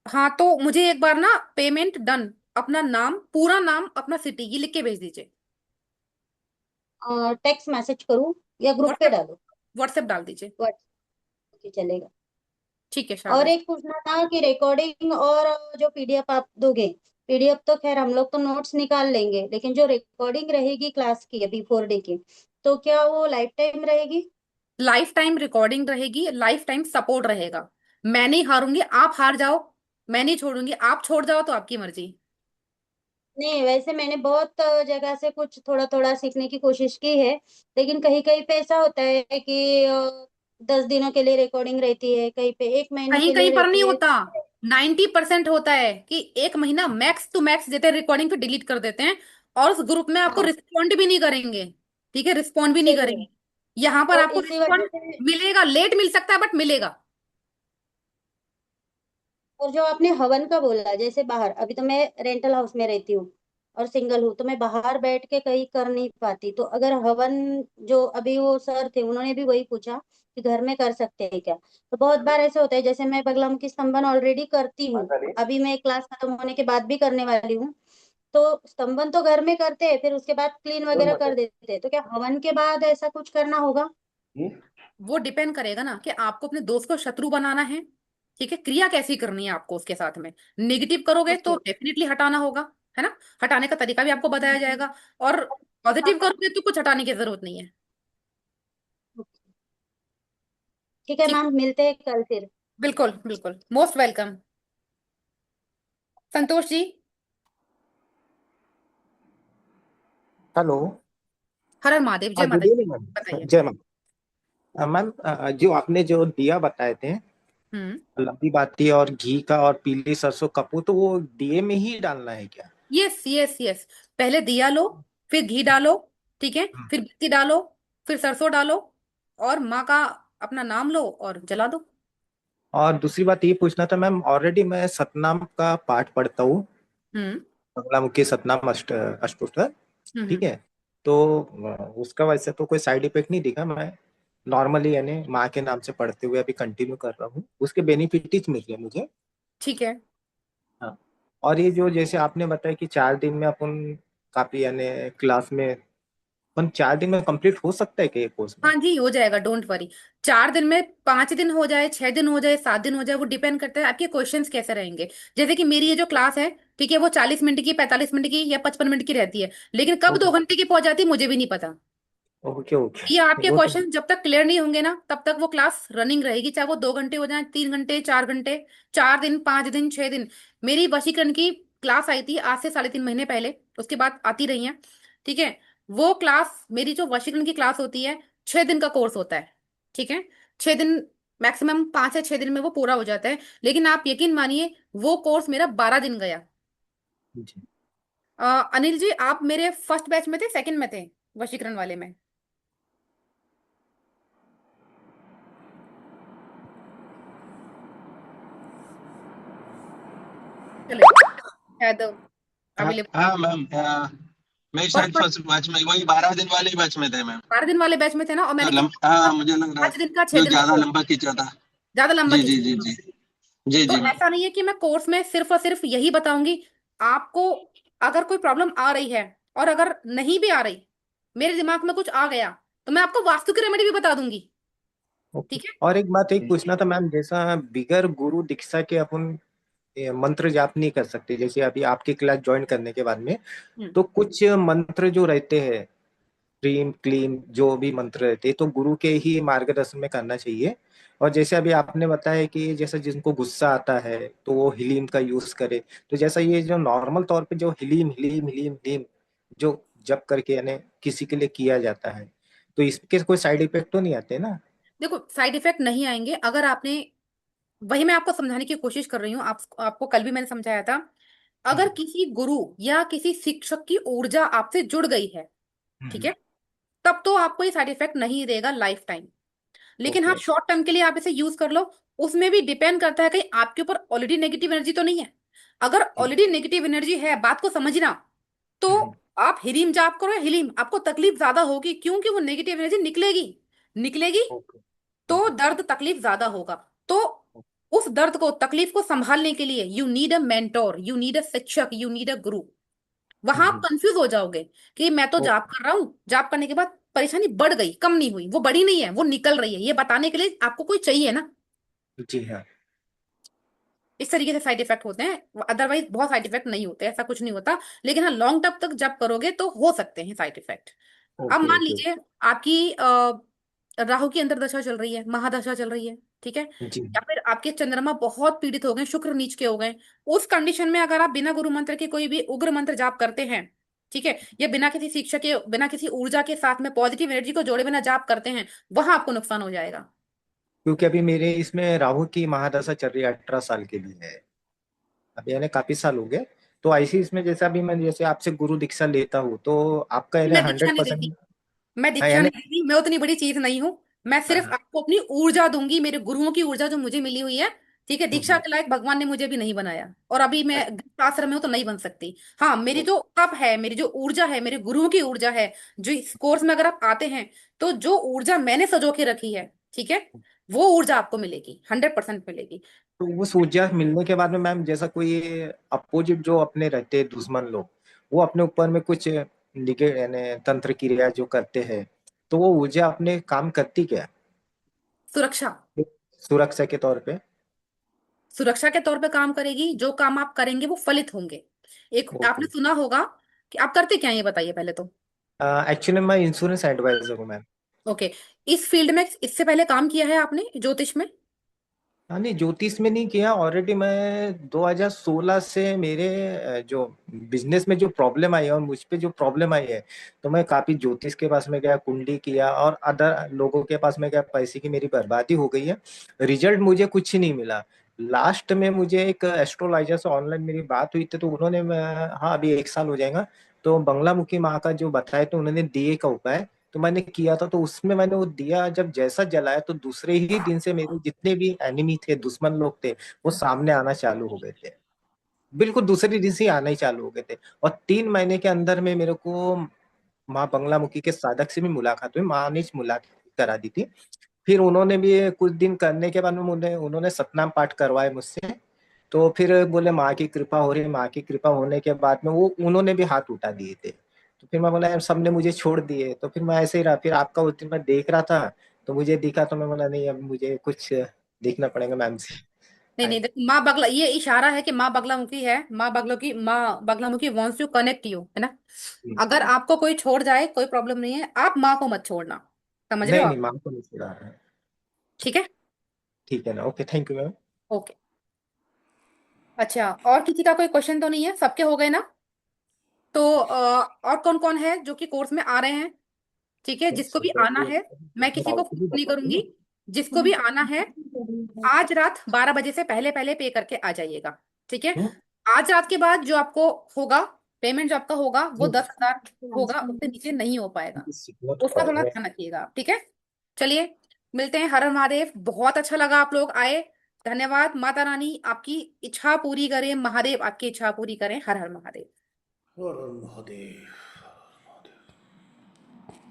हाँ तो मुझे एक बार ना पेमेंट डन, अपना नाम, पूरा नाम, अपना सिटी, ये लिख के भेज दीजिए। टेक्स्ट मैसेज करूँ या ग्रुप पे व्हाट्सएप। डालूं? व्हाट्सएप डाल दीजिए। व्हाट्सएप चलेगा। ठीक है और शारदा जी। एक पूछना था कि रिकॉर्डिंग और जो पीडीएफ आप दोगे, पीडीएफ तो खैर हम लोग तो नोट्स निकाल लेंगे, लेकिन जो रिकॉर्डिंग रहेगी क्लास की अभी 4 डे की, तो क्या वो लाइफ टाइम रहेगी? लाइफ टाइम रिकॉर्डिंग रहेगी, लाइफ टाइम सपोर्ट रहेगा। मैं नहीं हारूंगी, आप हार जाओ। मैं नहीं छोड़ूंगी, आप छोड़ जाओ तो आपकी मर्जी। नहीं, वैसे मैंने बहुत जगह से कुछ थोड़ा थोड़ा सीखने की कोशिश की है, लेकिन कहीं कहीं पे ऐसा होता है कि 10 दिनों के लिए रिकॉर्डिंग रहती है, कहीं पे 1 महीने कहीं के लिए कहीं पर नहीं रहती है। होता। 90% होता है कि एक महीना मैक्स टू मैक्स देते हैं रिकॉर्डिंग, फिर डिलीट कर देते हैं। और उस ग्रुप में आपको हाँ, रिस्पॉन्ड भी नहीं करेंगे। ठीक है, रिस्पॉन्ड भी नहीं सही है। करेंगे। यहाँ पर तो आपको इसी वजह रिस्पॉन्ड से, मिलेगा, लेट मिल सकता है बट मिलेगा। और जो आपने हवन का बोला, जैसे बाहर, अभी तो मैं रेंटल हाउस में रहती हूँ और सिंगल हूँ, तो मैं बाहर बैठ के कहीं कर नहीं पाती, तो अगर हवन, जो अभी वो सर थे उन्होंने भी वही पूछा कि घर में कर सकते हैं क्या। तो बहुत बार ऐसे होता है, जैसे मैं बगलामुखी स्तंभन ऑलरेडी करती हूँ, अभी मैं क्लास खत्म होने के बाद भी करने वाली हूँ। तो स्तंभन तो घर में करते हैं, फिर उसके बाद क्लीन वगैरह कर देते हैं, तो क्या हवन के बाद ऐसा कुछ करना होगा? वो डिपेंड करेगा ना कि आपको अपने दोस्त को शत्रु बनाना है। ठीक है, क्रिया कैसी करनी है आपको उसके साथ में। नेगेटिव करोगे तो ओके। डेफिनेटली हटाना होगा, है ना? हटाने का तरीका भी आपको बताया जाएगा। और पॉजिटिव करोगे तो कुछ हटाने की जरूरत नहीं है। ठीक है ठीक। मैम, मिलते हैं कल फिर। बिल्कुल बिल्कुल, most welcome. Santosh ji. Hello. हर हर महादेव, जय हाँ, माता गुड दी। Evening ma'am. बताइए। जय मैम। मैम, जो आपने जो दिया बताए थे, हम्म। लंबी बाती और घी का और पीली सरसों कपूर, तो वो दिए में ही डालना है क्या? Yes yes yes. पहले दिया लो, फिर घी डालो, ठीक है, हम्म। फिर बत्ती डालो, फिर सरसों डालो, और माँ का अपना नाम लो और जला दो। और दूसरी बात ये पूछना था मैम, ऑलरेडी मैं सतनाम का पाठ पढ़ता हूँ, हम्म बंगलामुखी सतनाम अष्टोत्तर। ठीक हम्म। है। तो उसका वैसे तो कोई साइड इफेक्ट नहीं दिखा। मैं नॉर्मली यानी माँ के नाम से पढ़ते हुए अभी कंटिन्यू कर रहा हूँ, उसके बेनिफिट ही मिल रहे मुझे। ठीक है। हाँ। और ये जो जैसे आपने बताया कि 4 दिन में अपन काफी यानी क्लास में अपन 4 दिन में कंप्लीट हो सकता है कि कोर्स में? हाँ जी, हो जाएगा, डोंट वरी। 4 दिन में, 5 दिन हो जाए, 6 दिन हो जाए, 7 दिन हो जाए, वो डिपेंड करता है आपके क्वेश्चंस कैसे रहेंगे। जैसे कि मेरी ये जो क्लास है, ठीक है, वो 40 मिनट की, 45 मिनट की या 55 मिनट की रहती है, लेकिन कब ओके 2 घंटे की पहुंच जाती है मुझे भी नहीं पता। Okay okay. ये आपके वो तो क्वेश्चन जब तक क्लियर नहीं होंगे ना, तब तक वो क्लास रनिंग रहेगी, चाहे वो 2 घंटे हो जाए, 3 घंटे, 4 घंटे, 4 दिन, 5 दिन, 6 दिन। मेरी वशीकरण की क्लास आई थी आज से 3.5 महीने पहले, उसके बाद आती रही है, ठीक है। वो क्लास, मेरी जो वशीकरण की क्लास होती है, 6 दिन का कोर्स होता है, ठीक है। 6 दिन, मैक्सिमम 5 या 6 दिन में वो पूरा हो जाता है। लेकिन आप यकीन मानिए, वो कोर्स मेरा 12 दिन गया। जी। अनिल जी, आप मेरे फर्स्ट बैच में थे, सेकंड में थे, वशीकरण वाले में? चलो, शायद हाँ अवेलेबल। हाँ मैम, मैं फर्स्ट शायद फर्स्ट फर्स्ट बैच में, वही 12 दिन वाले बैच में थे मैम। 12 दिन वाले बैच में थे ना, और जो मैंने लंब कितना हाँ, था, मुझे लग रहा है 5 दिन का, छह जो दिन का ज्यादा कोर्स, लंबा खींचा था। ज्यादा लंबा जी खींच जी जी लिया। जी। जी तो जी मैम। ऐसा नहीं है कि मैं कोर्स में सिर्फ और सिर्फ यही बताऊंगी आपको। अगर कोई प्रॉब्लम आ रही है, और अगर नहीं भी आ रही, मेरे दिमाग में कुछ आ गया, तो मैं आपको वास्तु की रेमेडी भी बता दूंगी, ओके। ठीक है। और एक बात एक पूछना था मैम, जैसा बिगर गुरु दीक्षा के अपन ये मंत्र जाप नहीं कर सकते, जैसे अभी आपकी क्लास ज्वाइन करने के बाद में, हम्म। तो कुछ मंत्र जो रहते हैं, क्रीम क्लीम जो भी मंत्र रहते हैं, तो गुरु के ही मार्गदर्शन में करना चाहिए। और जैसे अभी आपने बताया कि जैसे जिनको गुस्सा आता है तो वो हिलीम का यूज करे, तो जैसा ये जो नॉर्मल तौर पे जो हिलीम हिलीम हिलीम हिलीम जो जप करके यानी किसी के लिए किया जाता है, तो इसके कोई साइड इफेक्ट तो नहीं आते ना? देखो, साइड इफेक्ट नहीं आएंगे अगर आपने, वही मैं आपको समझाने की कोशिश कर रही हूँ, आपको कल भी मैंने समझाया था। अगर हम्म। किसी गुरु या किसी शिक्षक की ऊर्जा आपसे जुड़ गई है, ठीक हम्म। है, तब तो आपको ये साइड इफेक्ट नहीं देगा लाइफ टाइम। लेकिन हाँ, ओके। शॉर्ट टर्म के लिए आप इसे यूज कर लो। उसमें भी डिपेंड करता है कहीं आपके ऊपर ऑलरेडी नेगेटिव एनर्जी तो नहीं है। अगर जी। ऑलरेडी नेगेटिव एनर्जी है, बात को समझना, तो हम्म। आप हिलीम जाप करो, या हिलीम, आपको तकलीफ ज्यादा होगी, क्योंकि वो नेगेटिव एनर्जी निकलेगी, निकलेगी, ओके। तो दर्द तकलीफ ज्यादा होगा। तो उस दर्द को, तकलीफ को संभालने के लिए you need a mentor, you need a शिक्षक, यू नीड अ गुरु। वहां आप हम्म। कंफ्यूज हो जाओगे कि मैं तो जाप ओके। कर रहा हूँ, जाप करने के बाद परेशानी बढ़ गई, कम नहीं हुई, वो बड़ी नहीं है, वो निकल रही है, ये बताने के लिए आपको कोई चाहिए ना। जी हाँ। इस तरीके से साइड इफेक्ट होते हैं, अदरवाइज बहुत साइड इफेक्ट नहीं होते, ऐसा कुछ नहीं होता। लेकिन हाँ, लॉन्ग टर्म तक जब करोगे तो हो सकते हैं साइड इफेक्ट। अब ओके मान ओके। लीजिए आपकी राहु की अंतर्दशा चल रही है, महादशा चल रही है, ठीक है, जी। या फिर आपके चंद्रमा बहुत पीड़ित हो गए, शुक्र नीच के हो गए। उस कंडीशन में अगर आप बिना गुरु मंत्र के कोई भी उग्र मंत्र जाप करते हैं, ठीक है, या बिना किसी शिक्षक के, बिना किसी ऊर्जा के साथ में पॉजिटिव एनर्जी को जोड़े बिना जाप करते हैं, वहां आपको नुकसान हो जाएगा। क्योंकि अभी मेरे इसमें राहु की महादशा चल रही है, 18 साल के लिए है। अभी यानी काफी साल हो गए। तो ऐसे इसमें जैसे अभी मैं जैसे आपसे गुरु दीक्षा लेता हूँ, तो आपका यानी मैं दीक्षा हंड्रेड नहीं देती, परसेंट मैं हाँ दीक्षा यानी। नहीं देती, मैं उतनी बड़ी चीज नहीं हूँ। मैं हाँ सिर्फ हाँ। आपको अपनी ऊर्जा दूंगी, मेरे गुरुओं की ऊर्जा जो मुझे मिली हुई है, ठीक है। दीक्षा हम्म। के लायक भगवान ने मुझे भी नहीं बनाया, और अभी मैं अच्छा। गृहस्थ आश्रम में हूं तो नहीं बन सकती। हाँ, मेरी जो तप है, मेरी जो ऊर्जा है, मेरे गुरुओं की ऊर्जा है, जो इस कोर्स में अगर आप आते हैं, तो जो ऊर्जा मैंने सजो के रखी है, ठीक है, वो ऊर्जा आपको मिलेगी, 100% मिलेगी। तो उस ऊर्जा मिलने के बाद में मैम, जैसा कोई अपोजिट जो अपने रहते हैं दुश्मन लोग, वो अपने ऊपर में कुछ निगे यानी तंत्र क्रिया जो करते हैं, तो वो ऊर्जा अपने काम करती क्या? सुरक्षा, सुरक्षा के तौर पे? सुरक्षा के तौर पे काम करेगी। जो काम आप करेंगे वो फलित होंगे। एक ओके। आपने सुना होगा, कि आप करते क्या हैं, ये बताइए पहले तो। एक्चुअली मैं इंश्योरेंस एडवाइजर हूँ मैम। ओके। इस फील्ड में इससे पहले काम किया है आपने, ज्योतिष में? हाँ नहीं, ज्योतिष में नहीं किया। ऑलरेडी मैं 2016 से मेरे जो बिजनेस में जो प्रॉब्लम आई है और मुझ पे जो प्रॉब्लम आई है, तो मैं काफी ज्योतिष के पास में गया, कुंडली किया और अदर लोगों के पास में गया। पैसे की मेरी बर्बादी हो गई है, रिजल्ट मुझे कुछ नहीं मिला। लास्ट में मुझे एक एस्ट्रोलॉजर से ऑनलाइन मेरी बात हुई थी, तो उन्होंने हाँ अभी 1 साल हो जाएगा, तो बंगलामुखी माँ का जो बताया, तो उन्होंने दिए का उपाय तो मैंने किया था। तो उसमें मैंने वो दिया जब जैसा जलाया, तो दूसरे ही दिन से मेरे जितने भी एनिमी थे, दुश्मन लोग थे, वो सामने आना चालू हो गए थे। बिल्कुल दूसरे दिन से ही आना ही चालू हो गए थे। और 3 महीने के अंदर में मेरे को माँ बंगलामुखी के साधक से भी मुलाकात हुई, माँ ने मुलाकात करा दी थी। फिर उन्होंने भी कुछ दिन करने के बाद में उन्होंने सतनाम पाठ करवाए मुझसे। तो फिर बोले माँ की कृपा हो रही है। माँ की कृपा होने के बाद में वो उन्होंने भी हाथ उठा दिए थे। तो फिर मैं बोला यार सबने मुझे छोड़ दिए, तो फिर मैं ऐसे ही रहा। फिर आपका उस दिन मैं देख रहा था, तो मुझे दिखा, तो मैं बोला नहीं अब मुझे कुछ देखना पड़ेगा मैम से। नहीं नहीं, देखो, माँ बगला, ये इशारा है कि माँ बगलामुखी है, माँ Baglamukhi wants to connect you, है ना। अगर आपको कोई छोड़ जाए कोई प्रॉब्लम नहीं है, आप माँ को मत छोड़ना। समझ रहे नहीं हो नहीं, आप? माँ को नहीं छोड़ा है। ठीक है। ठीक है ना, okay, thank you ma'am. Okay. अच्छा, और किसी का कोई क्वेश्चन तो नहीं है? सबके हो गए ना? तो और कौन कौन है जो कि कोर्स में आ रहे हैं? ठीक है, जिसको भी आना है, मैं किसी को डाउट फोर्स भी नहीं बता दो करूंगी। जिसको भी आना है, आज रात 12 बजे से पहले पहले पे करके आ जाइएगा। ठीक है। ना। आज रात के बाद जो आपको होगा, पेमेंट जो आपका होगा वो 10,000 होगा, उससे नीचे नहीं हो पाएगा। उसका थोड़ा ध्यान रखिएगा आप, ठीक है। चलिए, मिलते हैं। हर हर महादेव। बहुत अच्छा लगा आप लोग आए। धन्यवाद। माता रानी आपकी इच्छा पूरी करें, महादेव आपकी इच्छा पूरी करें। हर हर महादेव। हर हर महादेव।